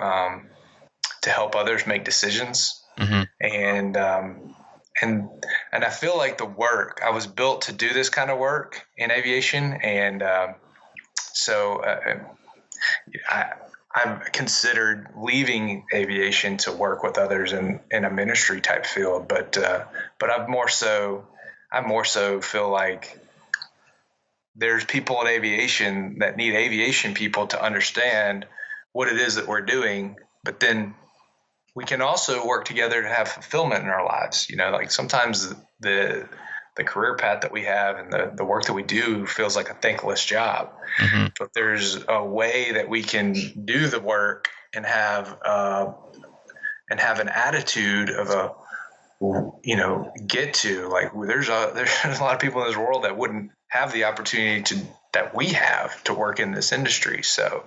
help others make decisions. Mm-hmm. And I feel like I was built to do this kind of work in aviation. And so I've considered leaving aviation to work with others in a ministry type field, but I more so feel like there's people in aviation that need aviation people to understand what it is that we're doing, but then we can also work together to have fulfillment in our lives. Like sometimes the career path that we have and the work that we do feels like a thankless job. Mm-hmm. But there's a way that we can do the work and have an attitude of get to, like, there's a lot of people in this world that wouldn't have the opportunity that we have to work in this industry. So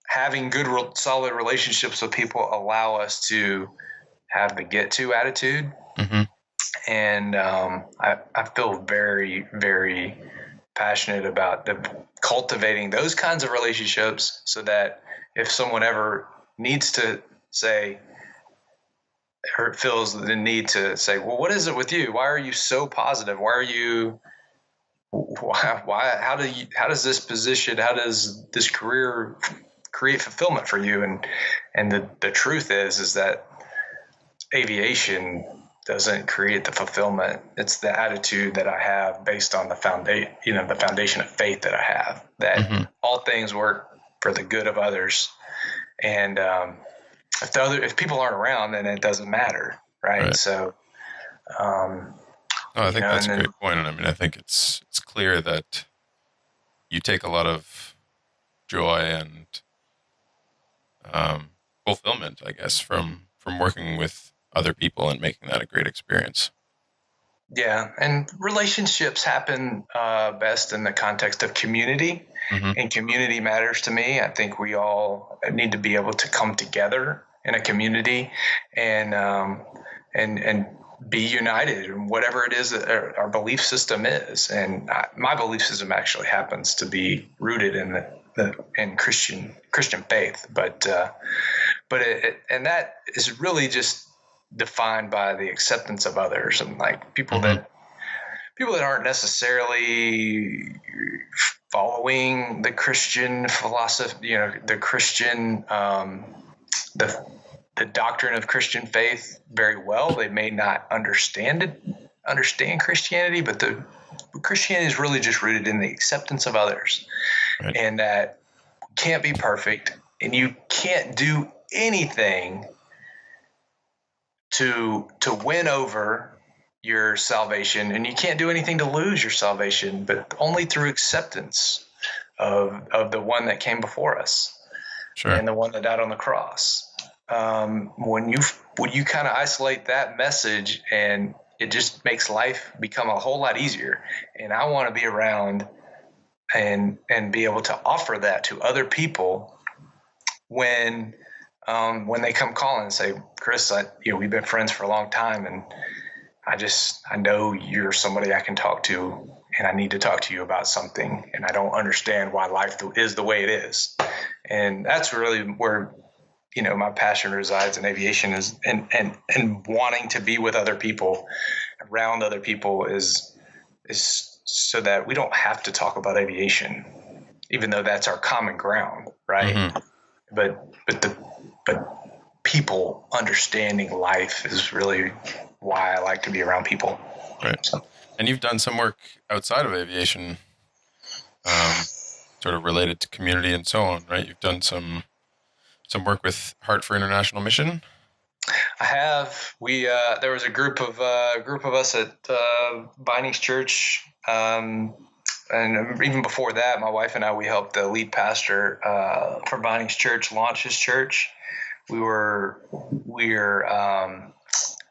having good, solid relationships with people allow us to have the get to attitude. Mm-hmm. And I feel very, very passionate about cultivating those kinds of relationships so that if someone ever needs to say, or feels the need to say, well, what is it with you? Why are you so positive? Why, how does this position, how does this career create fulfillment for you? And the truth is that aviation doesn't create the fulfillment. It's the attitude that I have based on the foundation of faith that I have, that Mm-hmm. all things work for the good of others. And if people aren't around, then it doesn't matter, right? So, I think that's a great point. And I mean, I think it's clear that you take a lot of joy and fulfillment, I guess, from working with other people and making that a great experience. Yeah, and relationships happen best in the context of community, Mm-hmm. and community matters to me. I think we all need to be able to come together in a community and be united in whatever it is that our belief system is. And my belief system actually happens to be rooted in Christian faith, but that is really just defined by the acceptance of others, and like people that aren't necessarily following the Christian philosophy, the Christian, the doctrine of Christian faith very well. They may not understand Christianity, but the Christianity is really just rooted in the acceptance of others, Right. and that you can't be perfect, and you can't do anything to win over your salvation, and you can't do anything to lose your salvation, but only through acceptance of the one that came before us. Sure. And the one that died on the cross. When you kind of isolate that message, and it just makes life become a whole lot easier. And I want to be around and be able to offer that to other people when they come calling and say, Chris, we've been friends for a long time, and I know you're somebody I can talk to, and I need to talk to you about something, and I don't understand why life is the way it is. And that's really where, my passion resides in aviation, is and wanting to be with other people, around other people is so that we don't have to talk about aviation, even though that's our common ground, right? Mm-hmm. But people understanding life is really why I like to be around people. Right. So. And you've done some work outside of aviation, sort of related to community and so on, right? You've done some work with Heart for International Mission. I have. There was a group of us at Bindings Church, and even before that, my wife and I, we helped the lead pastor for Bindings Church launch his church. We're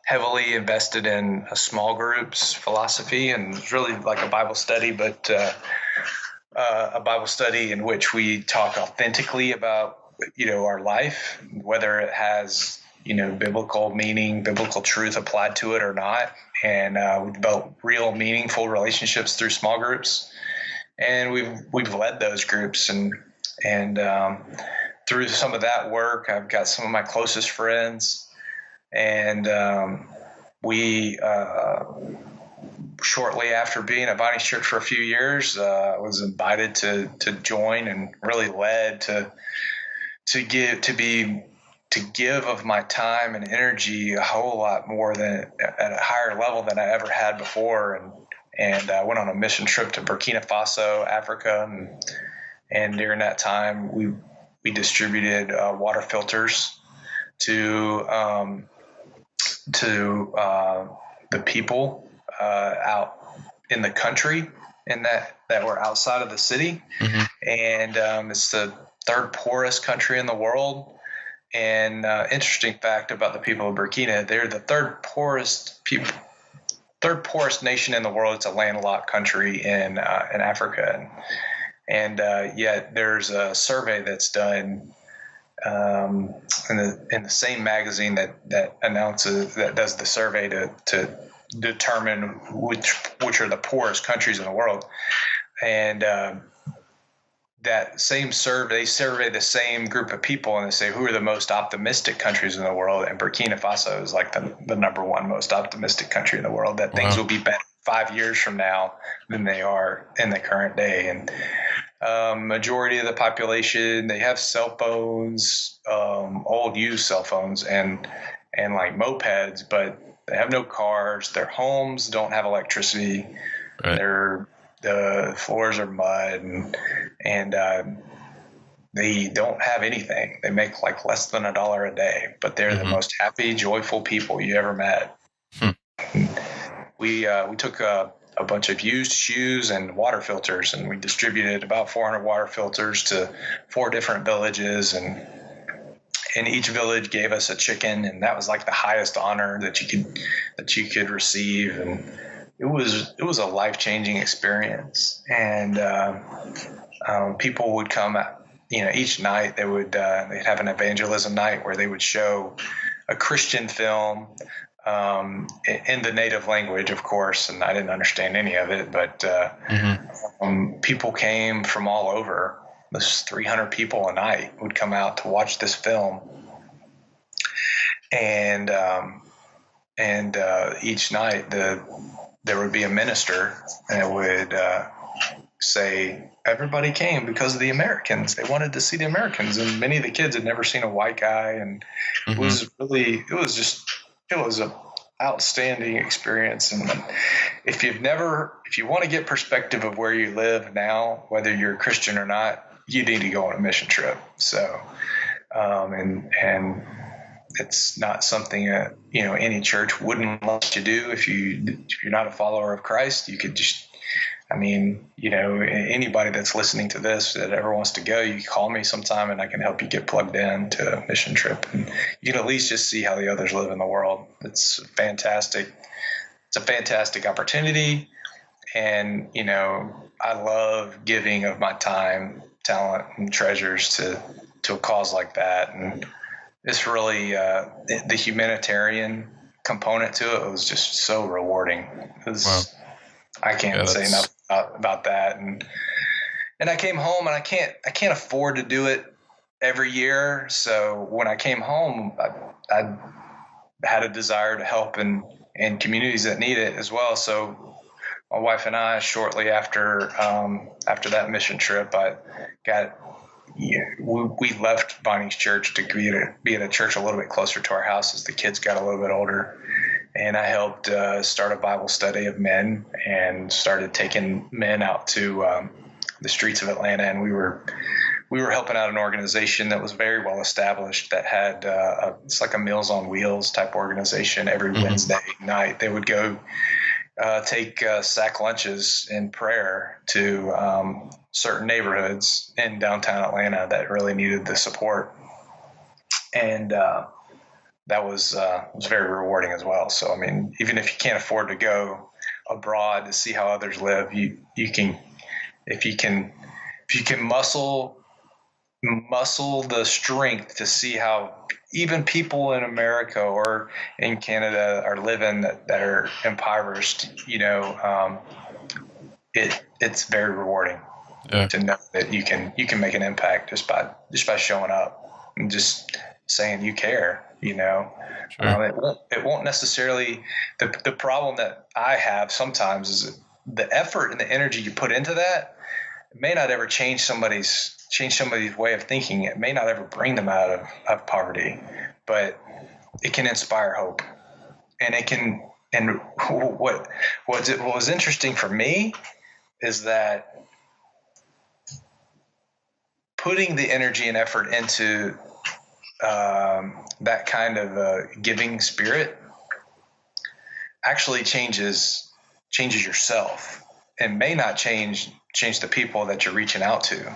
heavily invested in a small groups philosophy, and it's really like a Bible study, but a Bible study in which we talk authentically about our life, whether it has biblical meaning, biblical truth applied to it or not. And we've built real meaningful relationships through small groups, and we've led those groups, and through some of that work, I've got some of my closest friends, and we shortly after being at Vinings Church for a few years, was invited to join and really led to give of my time and energy a whole lot more than at a higher level than I ever had before. And I went on a mission trip to Burkina Faso, Africa. And during that time, we distributed water filters to the people out in the country and that were outside of the city. Mm-hmm. And it's the third poorest country in the world. And interesting fact about the people of Burkina, they're the third poorest nation in the world. It's a landlocked country in Africa, and yet there's a survey that's done in the same magazine that does the survey to determine which are the poorest countries in the world, and that same survey, they survey the same group of people and they say, who are the most optimistic countries in the world? And Burkina Faso is like the number one most optimistic country in the world, that things will be better 5 years from now than they are in the current day. And majority of the population, they have cell phones, old used cell phones and like mopeds, but they have no cars. Their homes don't have electricity. Right. The floors are mud and they don't have anything. They make like less than $1 a day, but they're the most happy, joyful people you ever met. We took a bunch of used shoes and water filters, and we distributed about 400 water filters to 4 different villages, and each village gave us a chicken, and that was like the highest honor that you could receive. And it was a life-changing experience. And people would come, each night they'd have an evangelism night where they would show a Christian film in the native language, of course, and I didn't understand any of it, but people came from all over. This 300 people a night would come out to watch this film, and each night there would be a minister and would say, everybody came because of the Americans. They wanted to see the Americans, and many of the kids had never seen a white guy, and it was an outstanding experience. And if you want to get perspective of where you live now, whether you're a Christian or not, you need to go on a mission trip. So, and it's not something that, any church wouldn't let you do. If you're not a follower of Christ, you could just, anybody that's listening to this that ever wants to go, you can call me sometime and I can help you get plugged in to a mission trip. And you can at least just see how the others live in the world. It's fantastic. It's a fantastic opportunity. And, I love giving of my time, talent, and treasures to a cause like that. And it's really the humanitarian component to it was just so rewarding. I can't say enough about that. And I came home, and I can't afford to do it every year. So when I came home, I had a desire to help in communities that need it as well. So my wife and I, shortly after that mission trip, we left Vinings Church to be at a church a little bit closer to our house as the kids got a little bit older. And I helped start a Bible study of men and started taking men out to the streets of Atlanta. And we were helping out an organization that was very well established that had it's like a Meals on Wheels type organization. Every Wednesday night they would go take sack lunches in prayer to certain neighborhoods in downtown Atlanta that really needed the support. And that was very rewarding as well. So, even if you can't afford to go abroad to see how others live, you can, if you can muscle the strength to see how even people in America or in Canada are living that are impoverished, it's very rewarding to know that you can make an impact just by showing up and just saying you care. you know. Sure. It won't necessarily, the problem that I have sometimes is the effort and the energy you put into that may not ever change somebody's way of thinking. It may not ever bring them out of poverty, but it can inspire hope. And it can, and what was interesting for me is that putting the energy and effort into that kind of giving spirit actually changes yourself, and may not change the people that you're reaching out to.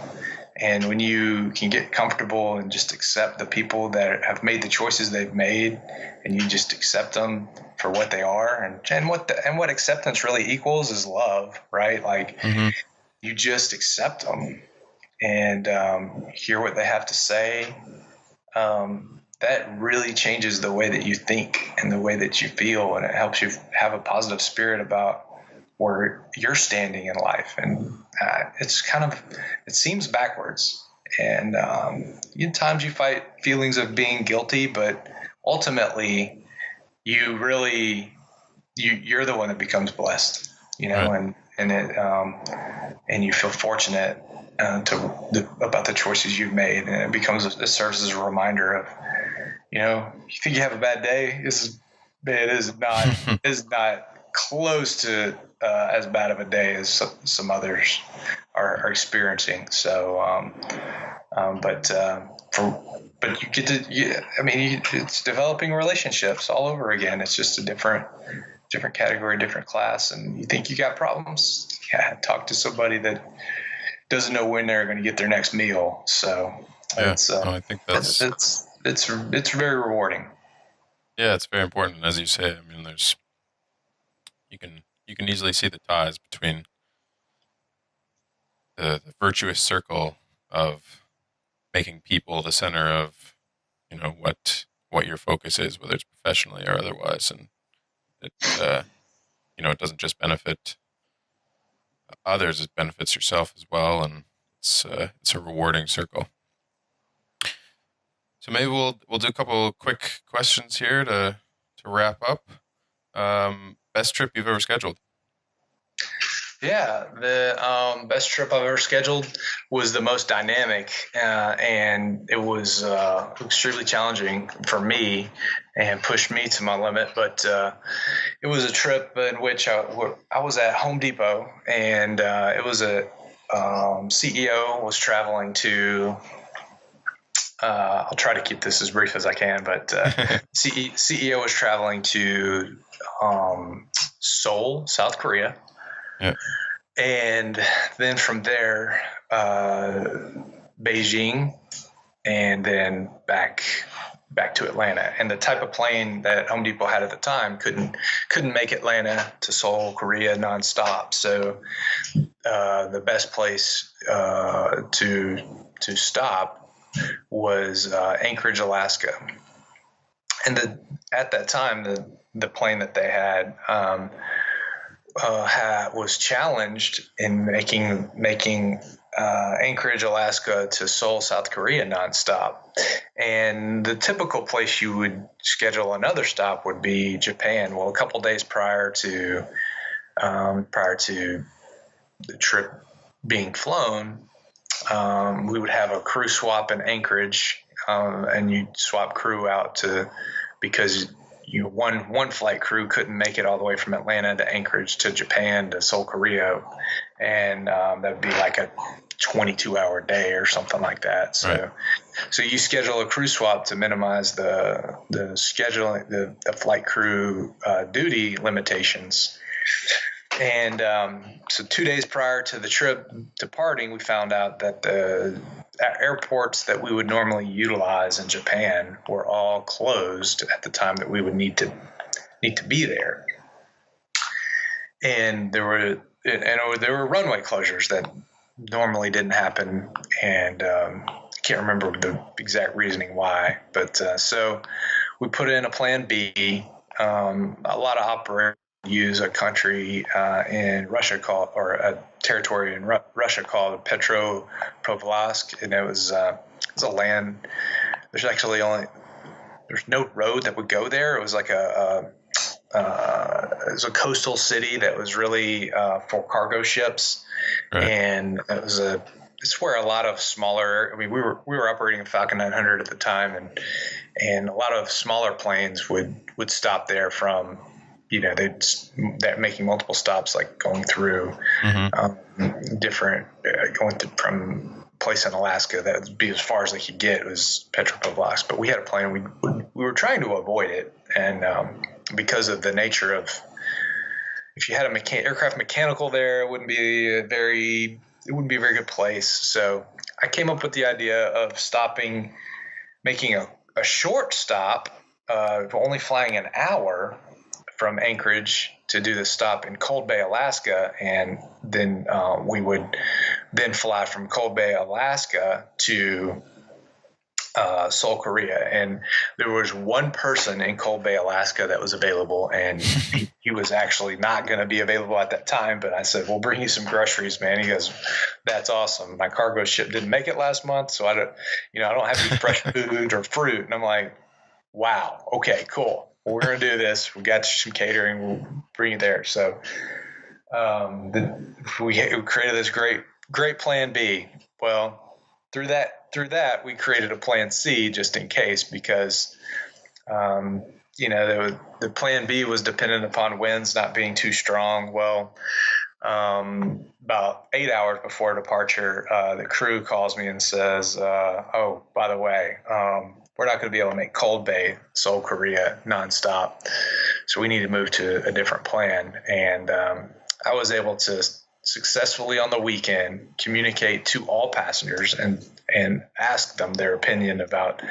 And when you can get comfortable and just accept the people that have made the choices they've made, and you just accept them for what they are, and what acceptance really equals is love, right? Like you just accept them and hear what they have to say. That really changes the way that you think and the way that you feel, and it helps you have a positive spirit about where you're standing in life. And it seems backwards. And times you fight feelings of being guilty, but ultimately you're the one that becomes blessed, right. And you feel fortunate about the choices you've made. And it serves as a reminder of, you think you have a bad day. It is not close to as bad of a day as some others are experiencing. So, but you get to, it's developing relationships all over again. It's just a different category, different class. And you think you got problems? Yeah, talk to somebody that doesn't know when they're going to get their next meal. So I think it's very rewarding. Yeah, it's very important. As you say, you can easily see the ties between the virtuous circle of making people the center of, what your focus is, whether it's professionally or otherwise. And it, it doesn't just benefit others, it benefits yourself as well. And it's a rewarding circle. So maybe we'll do a couple of quick questions here to wrap up. Best trip you've ever scheduled? Yeah, the best trip I've ever scheduled was the most dynamic, and it was extremely challenging for me and pushed me to my limit. But it was a trip in which I was at Home Depot, and it was a CEO was traveling to. I'll try to keep this as brief as I can, but CEO was traveling to Seoul, South Korea. Yeah. And then from there, Beijing, and then back to Atlanta. And the type of plane that Home Depot had at the time couldn't make Atlanta to Seoul, Korea nonstop. So the best place to stop was Anchorage, Alaska. And at that time, the plane that they had was challenged in making Anchorage, Alaska to Seoul, South Korea nonstop. And the typical place you would schedule another stop would be Japan. Well, a couple days prior to the trip being flown, we would have a crew swap in Anchorage, and you'd swap crew out because one flight crew couldn't make it all the way from Atlanta to Anchorage to Japan to Seoul, Korea, and that'd be like a 22-hour day or something like that. So, right. So you schedule a crew swap to minimize the scheduling, the flight crew duty limitations. And so 2 days prior to the trip departing, we found out that the airports that we would normally utilize in Japan were all closed at the time that we would need to be there. And there were runway closures that normally didn't happen, and I can't remember the exact reasoning why. But so we put in a plan B. A lot of operators use a country in Russia or a territory in Russia called Petropavlovsk, and it was a land. There's actually only there's no road that would go there. It was like it was a coastal city that was really for cargo ships, Right. and it's where a lot of smaller. I mean, we were operating a Falcon 900 at the time, and a lot of smaller planes would stop there from, they're making multiple stops, like going through different, from place in Alaska that would be as far as they could get. It was Petropavlovsk, but we had a plane. We were trying to avoid it, and because of the nature of, if you had an aircraft mechanical there, it wouldn't be a very good place. So I came up with the idea of making a short stop, only flying an hour from Anchorage to do the stop in Cold Bay, Alaska, and then we would then fly from Cold Bay, Alaska to Seoul, Korea. And there was one person in Cold Bay, Alaska that was available, and he was actually not going to be available at that time. But I said, we'll bring you some groceries, man. He goes, that's awesome. My cargo ship didn't make it last month, so I don't have any fresh food or fruit. And I'm like, wow, okay, cool. Well, we're going to do this. We got some catering. We'll bring you there. So we created this great plan B. Well, through that, we created a plan C just in case, because, the plan B was dependent upon winds not being too strong. Well, about 8 hours before departure, the crew calls me and says, oh, by the way, we're not going to be able to make Cold Bay, Seoul, Korea nonstop. So we need to move to a different plan. And I was able to successfully on the weekend communicate to all passengers and ask them their opinion about,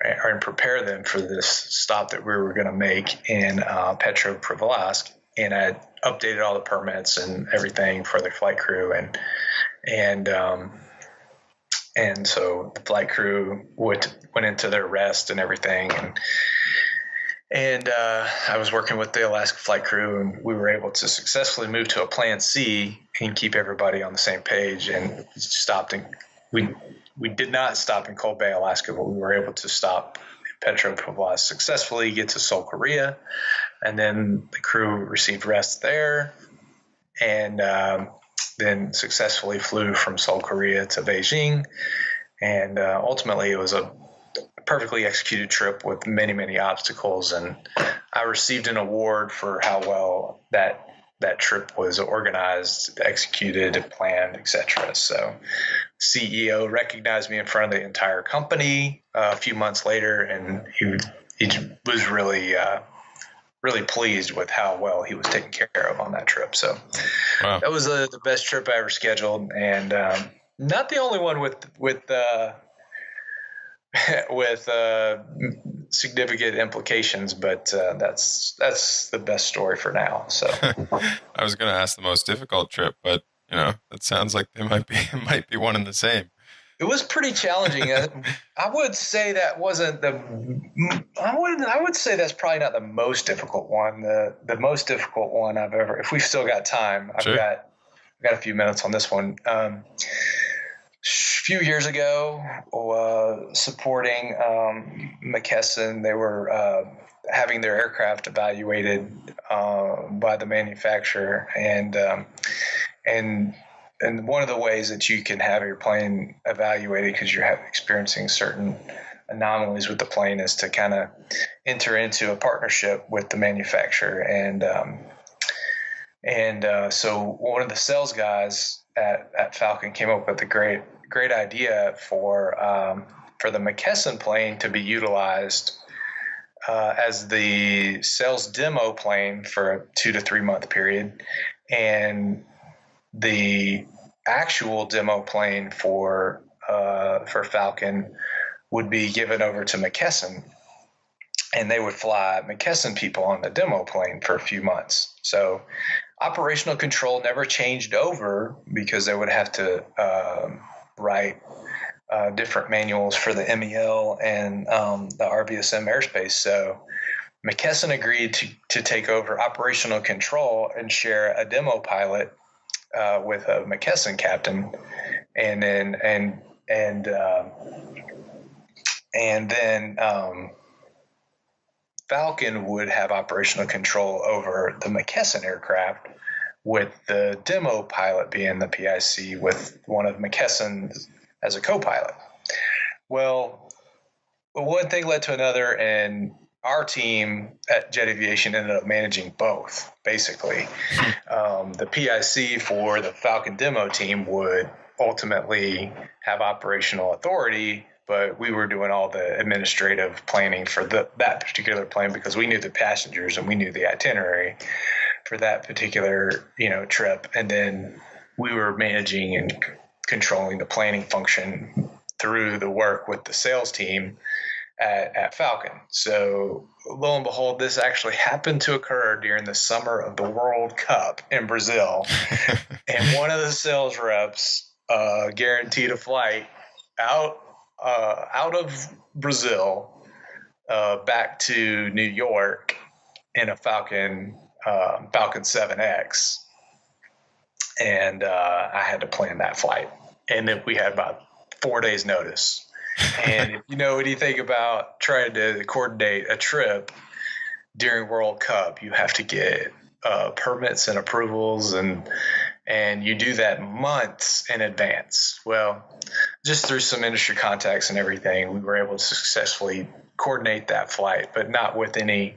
and prepare them for this stop that we were going to make in Petropavlovsk. And I updated all the permits and everything for the flight crew, and so the flight crew went into their rest and everything, and I was working with the Alaska flight crew, and we were able to successfully move to a plan C and keep everybody on the same page. And we did not stop in Cold Bay, Alaska, but we were able to stop in Petropavlovsk successfully, get to Seoul, Korea, and then the crew received rest there, and then successfully flew from Seoul, Korea to Beijing. And ultimately it was a perfectly executed trip with many, many obstacles. And I received an award for how well that trip was organized, executed, planned, etc. So CEO recognized me in front of the entire company a few months later, and he was really pleased with how well he was taken care of on that trip. So Wow. That was the best trip I ever scheduled, and not the only one with significant implications, but that's the best story for now. So I was going to ask the most difficult trip, but that sounds like they might be one and the same. it was pretty challenging. I would say that wasn't I would say that's probably not the most difficult one. The most difficult one I've ever, if we've still got time, Sure. I've got a few minutes on this one. A few years ago, supporting McKesson, they were having their aircraft evaluated by the manufacturer, and one of the ways that you can have your plane evaluated, because you're experiencing certain anomalies with the plane, is to kind of enter into a partnership with the manufacturer. So one of the sales guys at Falcon came up with a great idea for the McKesson plane to be utilized as the sales demo plane for a 2 to 3 month period, and the actual demo plane for Falcon would be given over to McKesson, and they would fly McKesson people on the demo plane for a few months. So operational control never changed over, because they would have to write different manuals for the MEL and the RBSM airspace. So McKesson agreed to take over operational control and share a demo pilot with a McKesson captain, and then Falcon would have operational control over the McKesson aircraft, with the demo pilot being the PIC with one of McKesson as a co-pilot. Well, one thing led to another, and our team at Jet Aviation ended up managing both, basically. The PIC for the Falcon demo team would ultimately have operational authority, but we were doing all the administrative planning for that particular plane because we knew the passengers and we knew the itinerary for that particular, trip. And then we were managing and controlling the planning function through the work with the sales team at Falcon. So lo and behold, this actually happened to occur during the summer of the World Cup in Brazil. And one of the sales reps guaranteed a flight out of Brazil back to New York in a Falcon 7X. And I had to plan that flight. And then we had about 4 days notice. And if you know anything about trying to coordinate a trip during World Cup, you have to get permits and approvals, and you do that months in advance. Well, just through some industry contacts and everything, we were able to successfully coordinate that flight, but not with any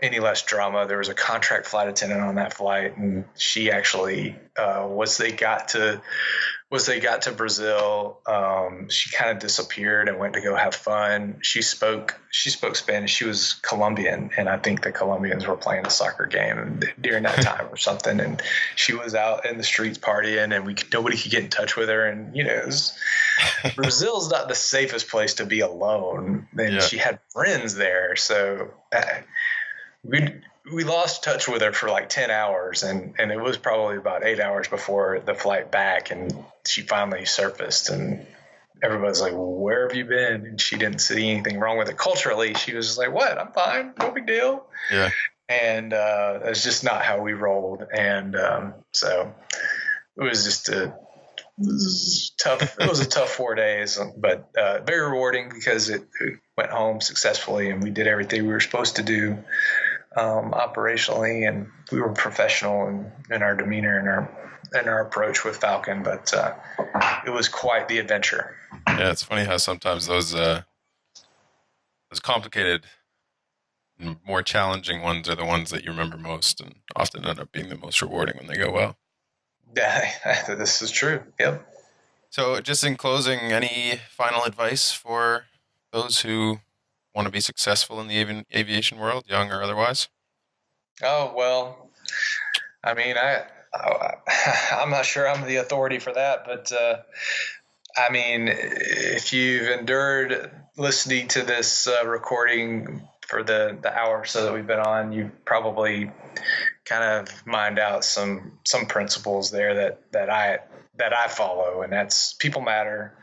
less drama. There was a contract flight attendant on that flight, and she actually once they got to Brazil, she kind of disappeared and went to go have fun. She spoke Spanish. She was Colombian, and I think the Colombians were playing a soccer game during that time or something. And she was out in the streets partying, and nobody could get in touch with her. And Brazil's not the safest place to be alone. And she had friends there, so we lost touch with her for like 10 hours, and it was probably about 8 hours before the flight back, and she finally surfaced, and everybody's like, well, where have you been? And she didn't see anything wrong with it. Culturally, she was just like, what? I'm fine. No big deal. Yeah. And that's just not how we rolled. And so it was just tough. It was a tough 4 days, but very rewarding because it went home successfully, and we did everything we were supposed to do operationally, and we were professional in our demeanor and our approach with Falcon. But it was quite the adventure. Yeah, it's funny how sometimes those complicated, more challenging ones are the ones that you remember most, and often end up being the most rewarding when they go well. Yeah, this is true. Yep. So just in closing, any final advice for those who want to be successful in the aviation world, young or otherwise? Oh, well, I mean, I'm not sure I'm the authority for that, but I mean, if you've endured listening to this recording for the hour or so that we've been on, you probably kind of mined out some principles there that I follow, and that's people matter.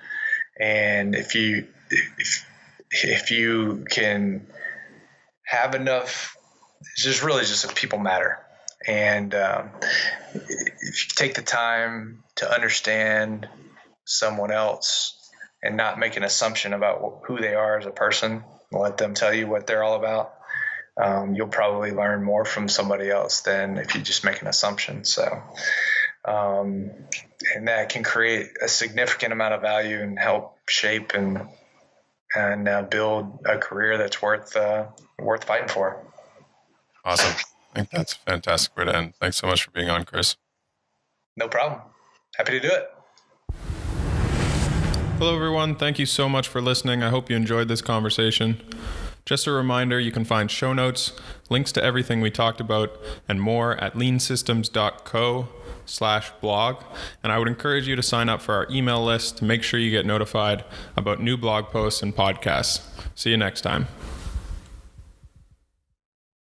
And if you can have enough, it's just a people matter. And if you take the time to understand someone else and not make an assumption about who they are as a person, let them tell you what they're all about, you'll probably learn more from somebody else than if you just make an assumption. So, and that can create a significant amount of value and help shape and build a career that's worth fighting for. Awesome. I think that's a fantastic way to end. Thanks so much for being on, Chris. No problem. Happy to do it. Hello, everyone. Thank you so much for listening. I hope you enjoyed this conversation. Just a reminder, you can find show notes, links to everything we talked about, and more at leansystems.co/blog. And I would encourage you to sign up for our email list to make sure you get notified about new blog posts and podcasts. See you next time.